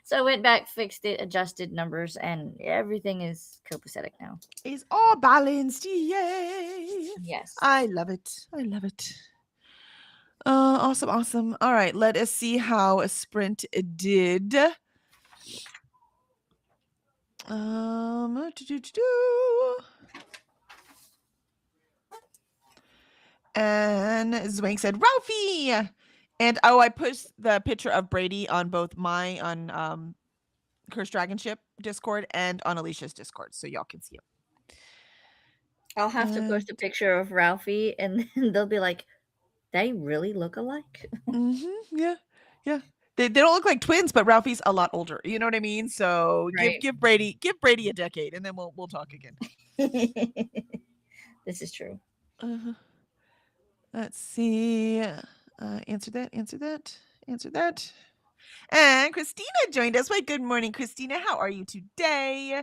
So I went back, fixed it, adjusted numbers, and everything is copacetic now. It's all balanced. Yay. Yes. I love it. I love it. Awesome, awesome. All right, let us see how a sprint did. And Zwank said, Ralphie! And I pushed the picture of Brady on both on Cursed Dragon Ship Discord and on Alicia's Discord, so y'all can see him. I'll have to post a picture of Ralphie, and then they'll be like, they really look alike. Yeah. They don't look like twins, but Ralphie's a lot older. You know what I mean? So Right. give Brady a decade, and then we'll talk again. This is true. Let's see. Answer that. And Christina joined us. Wait, good morning, Christina. How are you today?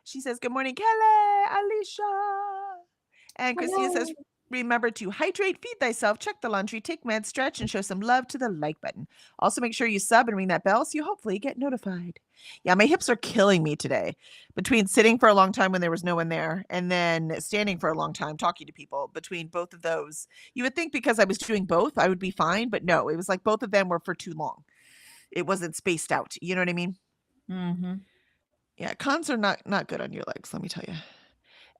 She says, good morning, Kelly, Alicia. And Christina says, remember to hydrate, feed thyself, check the laundry, take meds, stretch, and show some love to the like button. Also, make sure you sub and ring that bell so you hopefully get notified. Yeah, my hips are killing me today. Between sitting for a long time when there was no one there and then standing for a long time talking to people, between both of those, you would think because I was doing both, I would be fine. But no, it was like both of them were for too long. It wasn't spaced out. You know what I mean? Mm-hmm. Yeah, cons are not good on your legs, let me tell you.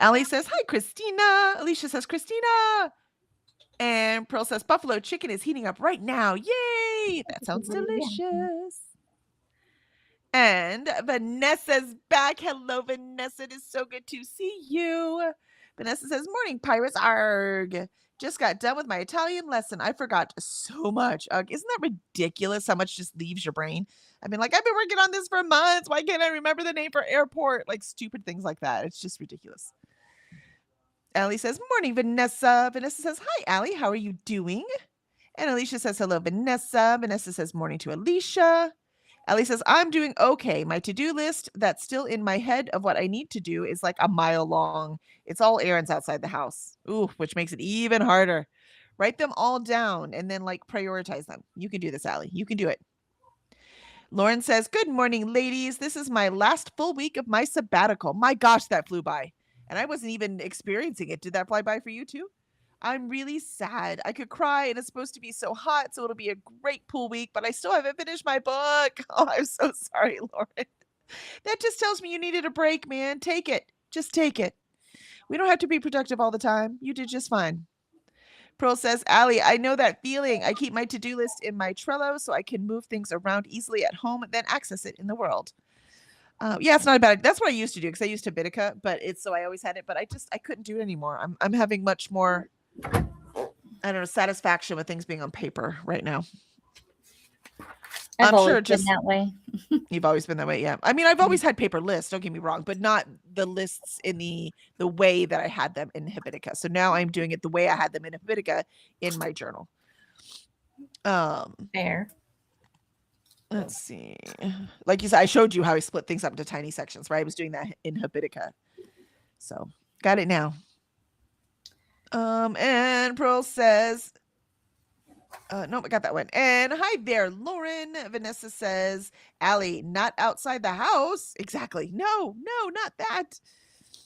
Allie says, hi, Christina. Alicia says, Christina. And Pearl says, buffalo chicken is heating up right now. Yay! That sounds delicious. And Vanessa's back. Hello, Vanessa. It is so good to see you. Vanessa says, morning, pirates. Arg. Just got done with my Italian lesson. I forgot so much. Isn't that ridiculous how much just leaves your brain? I mean, like, I've been working on this for months. Why can't I remember the name for airport? Like, stupid things like that. It's just ridiculous. Allie says, morning, Vanessa. Vanessa says, hi, Allie. How are you doing? And Alicia says, hello, Vanessa. Vanessa says, morning to Alicia. Allie says, I'm doing okay. My to-do list that's still in my head of what I need to do is like a mile long. It's all errands outside the house. Ooh, which makes it even harder. Write them all down and then like prioritize them. You can do this, Allie. You can do it. Lauren says, good morning, ladies. This is my last full week of my sabbatical. My gosh, that flew by. And I wasn't even experiencing it. Did that fly by for you too? I'm really sad. I could cry, and it's supposed to be so hot, so it'll be a great pool week, but I still haven't finished my book. Oh, I'm so sorry, Lauren. That just tells me you needed a break, man. Take it. Just take it. We don't have to be productive all the time. You did just fine. Pearl says, Allie, I know that feeling. I keep my to-do list in my Trello so I can move things around easily at home and then access it in the world. Yeah, it's not a bad. That's what I used to do because I used Habitica, but it's so I always had it, but I couldn't do it anymore. I'm having much more, I don't know, satisfaction with things being on paper right now. I'm sure just been that way. You've always been that way, yeah. I mean, I've always had paper lists, don't get me wrong, but not the lists in the way that I had them in Habitica. So now I'm doing it the way I had them in Habitica in my journal. Fair. Let's see. Like you said, I showed you how I split things up into tiny sections, right? I was doing that in Habitica. So got it now. And Pearl says, nope, I got that one. And hi there, Lauren. Vanessa says, Allie, not outside the house. Exactly. No, not that.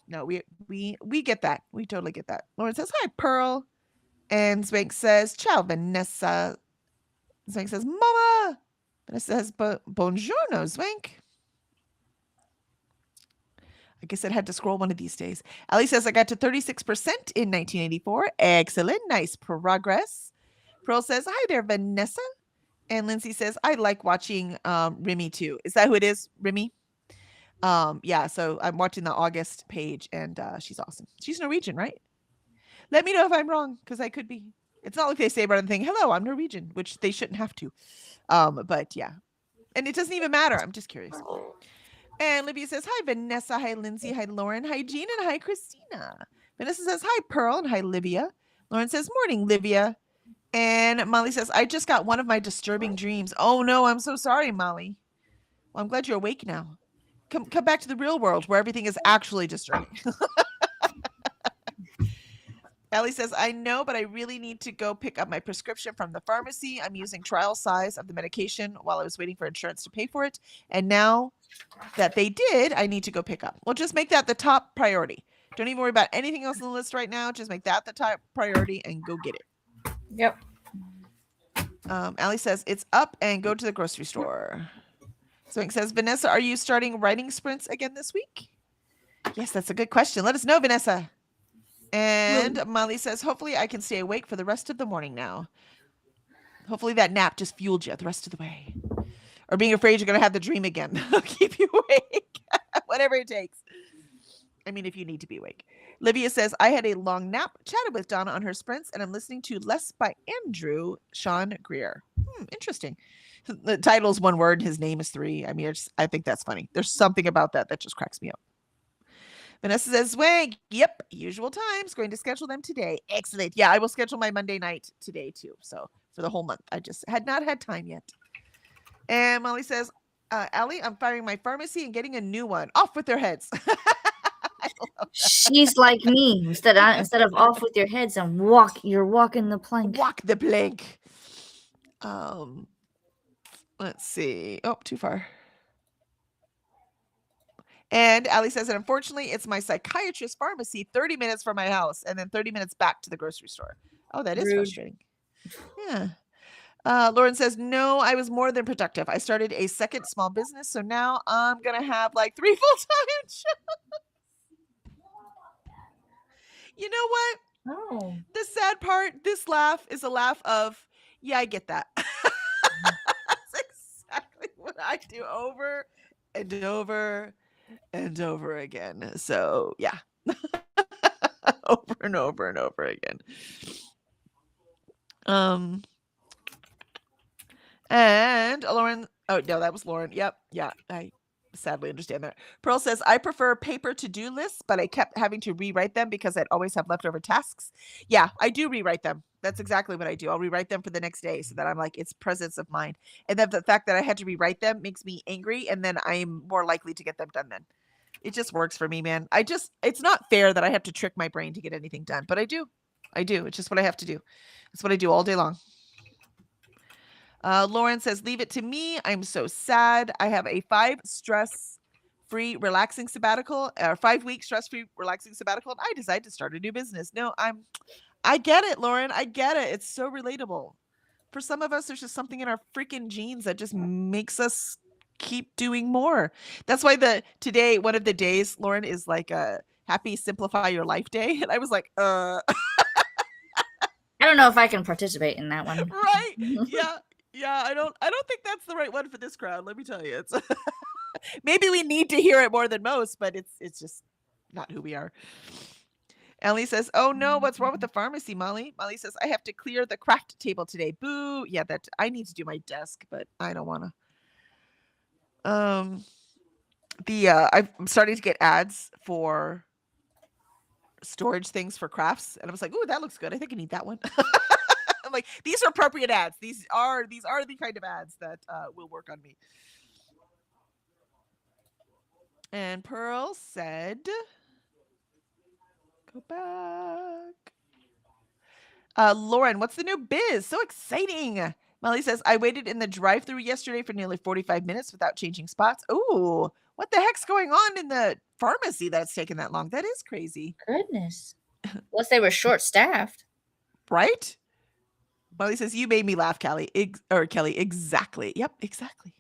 No, we get that. We totally get that. Lauren says, hi, Pearl. And Swank says, ciao, Vanessa. Swank says, mama. Vanessa says, buongiorno, Swank. I guess I had to scroll one of these days. Ali says, I got to 36% in 1984. Excellent. Nice progress. Pearl says, hi there, Vanessa. And Lindsay says, I like watching Remy too. Is that who it is, Remy? Yeah, so I'm watching the August page, and she's awesome. She's Norwegian, right? Let me know if I'm wrong, because I could be. It's not like they say about anything, hello, I'm Norwegian, which they shouldn't have to. But yeah. And it doesn't even matter. I'm just curious. And Livia says, hi, Vanessa. Hi, Lindsay. Hi, Lauren. Hi, Jean. And hi, Christina. Vanessa says, hi, Pearl. And hi, Livia. Lauren says, morning, Livia. And Molly says, I just got one of my disturbing dreams. Oh, no, I'm so sorry, Molly. Well, I'm glad you're awake now. Come back to the real world where everything is actually disturbing. Ellie says, I know, but I really need to go pick up my prescription from the pharmacy. I'm using trial size of the medication while I was waiting for insurance to pay for it. And now that they did, I need to go pick up. Well, just make that the top priority. Don't even worry about anything else on the list right now. Just make that the top priority and go get it. Yep. Allie says, it's up and go to the grocery store. Swink says, Vanessa, are you starting writing sprints again this week? Yes, that's a good question. Let us know, Vanessa. And Molly says, hopefully I can stay awake for the rest of the morning now. Hopefully that nap just fueled you the rest of the way. Or being afraid you're going to have the dream again. Keep you awake. Whatever it takes. I mean, if you need to be awake. Livia says, I had a long nap, chatted with Donna on her sprints, and I'm listening to Less by Andrew Sean Greer. Interesting. The title is one word. His name is three. I mean, I think that's funny. There's something about that just cracks me up. Vanessa says, Swag, yep, usual times. Going to schedule them today. Excellent. Yeah, I will schedule my Monday night today too. So for the whole month. I just had not had time yet. And Molly says, Allie, I'm firing my pharmacy and getting a new one. Off with their heads. She's like me. Instead of off with your heads and you're walking the plank. Walk the plank. Let's see. Oh, too far. And Allie says, and unfortunately, it's my psychiatrist pharmacy, 30 minutes from my house, and then 30 minutes back to the grocery store. Oh, that is frustrating. Yeah. Lauren says, no, I was more than productive. I started a second small business, so now I'm going to have like 3 full-time jobs. You know what? Oh. The sad part, this laugh is a laugh of, yeah, I get that. That's exactly what I do over and over and over again. So yeah. Over and over and over again. And Lauren, oh no, that was Lauren. Yep. Yeah. I sadly understand that. Pearl says, I prefer paper to-do lists, but I kept having to rewrite them because I'd always have leftover tasks. Yeah, I do rewrite them. That's exactly what I do. I'll rewrite them for the next day so that I'm like, it's presence of mind. And then the fact that I had to rewrite them makes me angry, and then I'm more likely to get them done then. It just works for me, man. It's not fair that I have to trick my brain to get anything done, but I do. It's just what I have to do. It's what I do all day long. Lauren says, leave it to me. I'm so sad. I have a 5 stress-free relaxing sabbatical, or 5-week stress-free relaxing sabbatical, and I decided to start a new business. No, I get it, Lauren. I get it. It's so relatable. For some of us, there's just something in our freaking genes that just makes us keep doing more. That's why today, one of the days, Lauren, is like a happy simplify your life day. And I was like, I don't know if I can participate in that one. Right. Yeah, I don't think that's the right one for this crowd. Let me tell you, it's maybe we need to hear it more than most, but it's just not who we are. Ellie says, oh no, what's wrong with the pharmacy, Molly? Molly says, I have to clear the craft table today. Boo. Yeah, that I need to do my desk, but I don't want to. I'm starting to get ads for storage things for crafts, and I was like, ooh, that looks good. I think I need that one. I'm like, these are appropriate ads. These are the kind of ads that will work on me. And Pearl said, go back. Lauren, what's the new biz? So exciting. Molly says, I waited in the drive-thru yesterday for nearly 45 minutes without changing spots. Ooh, what the heck's going on in the pharmacy that's taken that long? That is crazy. Goodness. Unless they were short-staffed. Right? Molly says, you made me laugh, Kelly. Kelly, exactly. Yep, exactly.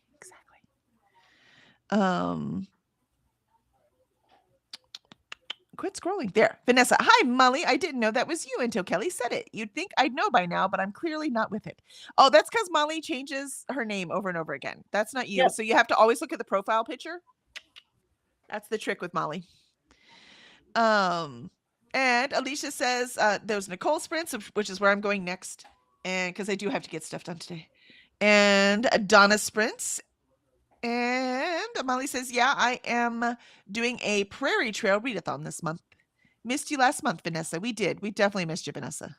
Quit scrolling. There. Vanessa. Hi, Molly. I didn't know that was you until Kelly said it. You'd think I'd know by now, but I'm clearly not with it. Oh, that's because Molly changes her name over and over again. That's not you. Yep. So you have to always look at the profile picture. That's the trick with Molly. And Alicia says there's Nicole Sprints, which is where I'm going next. And because I do have to get stuff done today. And Donna Sprints. And Molly says, yeah, I am doing a Prairie Trail readathon this month. Missed you last month, Vanessa. We did. We definitely missed you, Vanessa.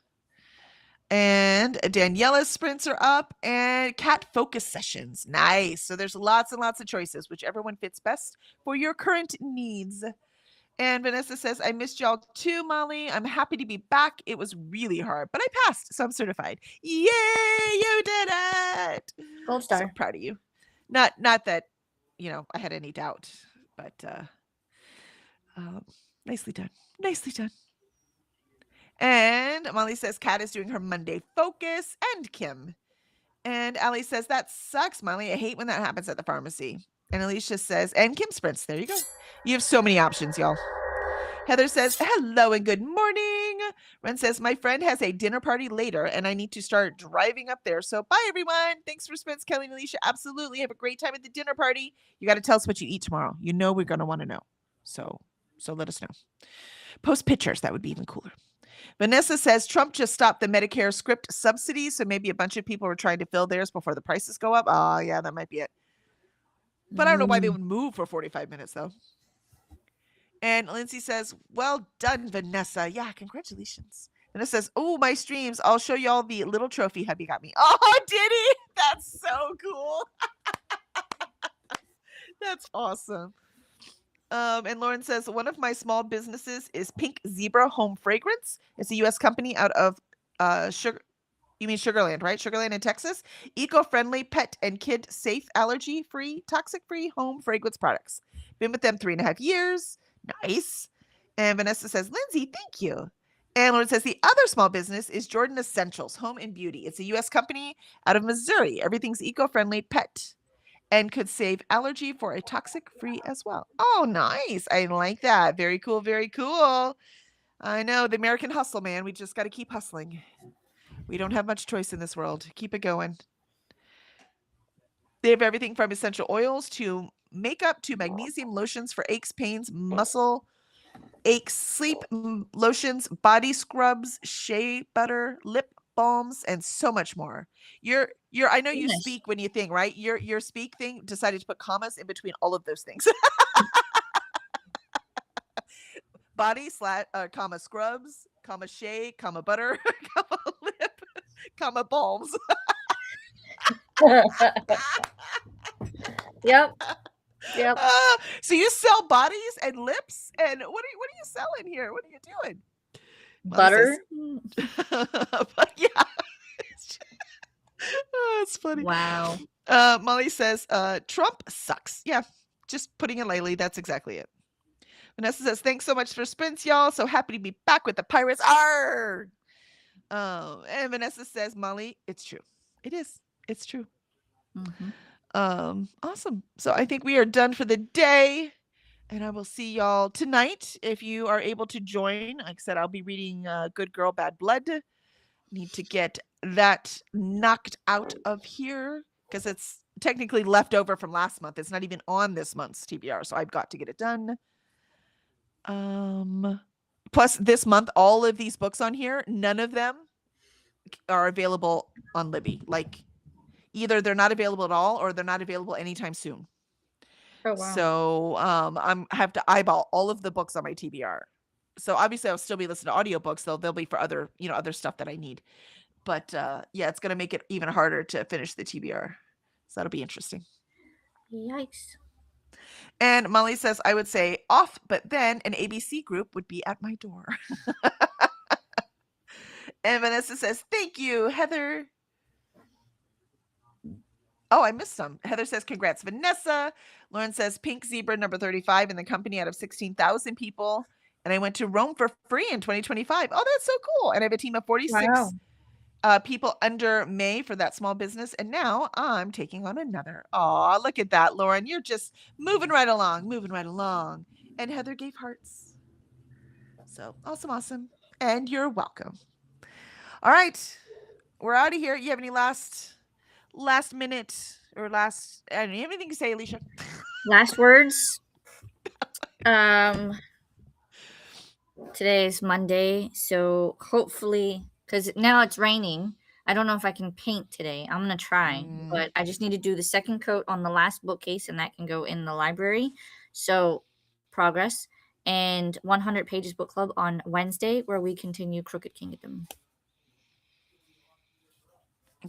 And Daniela Sprints are up, and Cat Focus Sessions. Nice. So there's lots and lots of choices, whichever one fits best for your current needs. And Vanessa says, I missed y'all too, Molly. I'm happy to be back. It was really hard, but I passed, so I'm certified. Yay, you did it. Gold star. So proud of you. Not that, I had any doubt, but nicely done. Nicely done. And Molly says Kat is doing her Monday focus, and Kim. And Allie says, that sucks, Molly. I hate when that happens at the pharmacy. And Alicia says, and Kim Sprints. There you go. You have so many options, y'all. Heather says, hello and good morning. Ren says, my friend has a dinner party later and I need to start driving up there. So bye, everyone. Thanks for Spence, Kelly, and Alicia. Absolutely. Have a great time at the dinner party. You got to tell us what you eat tomorrow. We're going to want to know. So let us know. Post pictures. That would be even cooler. Vanessa says, Trump just stopped the Medicare script subsidies. So maybe a bunch of people were trying to fill theirs before the prices go up. Oh, yeah, that might be it. But I don't know why they would move for 45 minutes, though. And Lindsay says, well done, Vanessa. Yeah, congratulations. Vanessa says, oh, my streams. I'll show y'all the little trophy hubby got me. Oh, did he? That's so cool. That's awesome. And Lauren says, one of my small businesses is Pink Zebra Home Fragrance. It's a U.S. company out of Sugarland, right? Sugarland in Texas. Eco-friendly, pet and kid safe, allergy-free, toxic-free home fragrance products. Been with them 3.5 years. Nice. And Vanessa says, Lindsay, thank you. And Lauren says, the other small business is Jordan Essentials, Home and Beauty. It's a U.S. company out of Missouri. Everything's eco-friendly, pet, and could save allergy for a toxic-free as well. Oh, nice. I like that. Very cool, very cool. I know, the American hustle, man. We just got to keep hustling. We don't have much choice in this world. Keep it going. They have everything from essential oils to makeup to magnesium lotions for aches, pains, muscle aches, sleep lotions, body scrubs, shea butter, lip balms, and so much more. I know you speak when you think, right? Your speak thing decided to put commas in between all of those things. Body comma scrubs, comma shea, comma butter, comma lip, comma balms. Yep. So you sell bodies and lips, and what are you selling here? What are you doing? Butter. But yeah, it's funny. Wow. Molly says, Trump sucks. Yeah, just putting it lightly. That's exactly it. Vanessa says, thanks so much for sprints, y'all. So happy to be back with the Pirates. Arr! And Vanessa says, Molly, it's true. It is. It's true. Mm-hmm. Awesome. So I think we are done for the day. And I will see y'all tonight if you are able to join. Like I said, I'll be reading Good Girl, Bad Blood. Need to get that knocked out of here because it's technically left over from last month. It's not even on this month's TBR, so I've got to get it done. Plus this month, all of these books on here, none of them are available on Libby. Like either they're not available at all or they're not available anytime soon. Oh, wow. So I have to eyeball all of the books on my TBR. So obviously I'll still be listening to audiobooks, though they'll be for other stuff that I need. But yeah, it's going to make it even harder to finish the TBR. So that'll be interesting. Yikes. And Molly says, I would say off, but then an ABC group would be at my door. And Vanessa says, thank you, Heather. Oh, I missed some. Heather says, congrats, Vanessa. Lauren says, Pink Zebra number 35 in the company out of 16,000 people. And I went to Rome for free in 2025. Oh, that's so cool. And I have a team of 46 people under May for that small business. And now I'm taking on another. Oh, look at that, Lauren. You're just moving right along. And Heather gave hearts. So awesome. And you're welcome. All right. We're out of here. You have any last minute or last, I don't know, you have anything to say, Alicia? Last words. Today is Monday, so hopefully, because now it's raining, I don't know if I can paint today. I'm gonna try, but I just need to do the second coat on the last bookcase, and that can go in the library. So progress. And 100 Pages Book Club on Wednesday, where we continue Crooked Kingdom.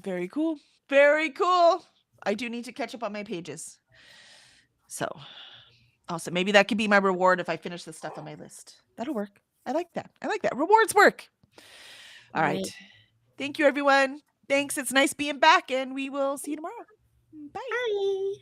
Very cool. Very cool. I do need to catch up on my pages. So also maybe that could be my reward if I finish the stuff on my list. That'll work. I like that. Rewards work. All right. Thank you, everyone. Thanks. It's nice being back, and we will see you tomorrow. Bye. Bye.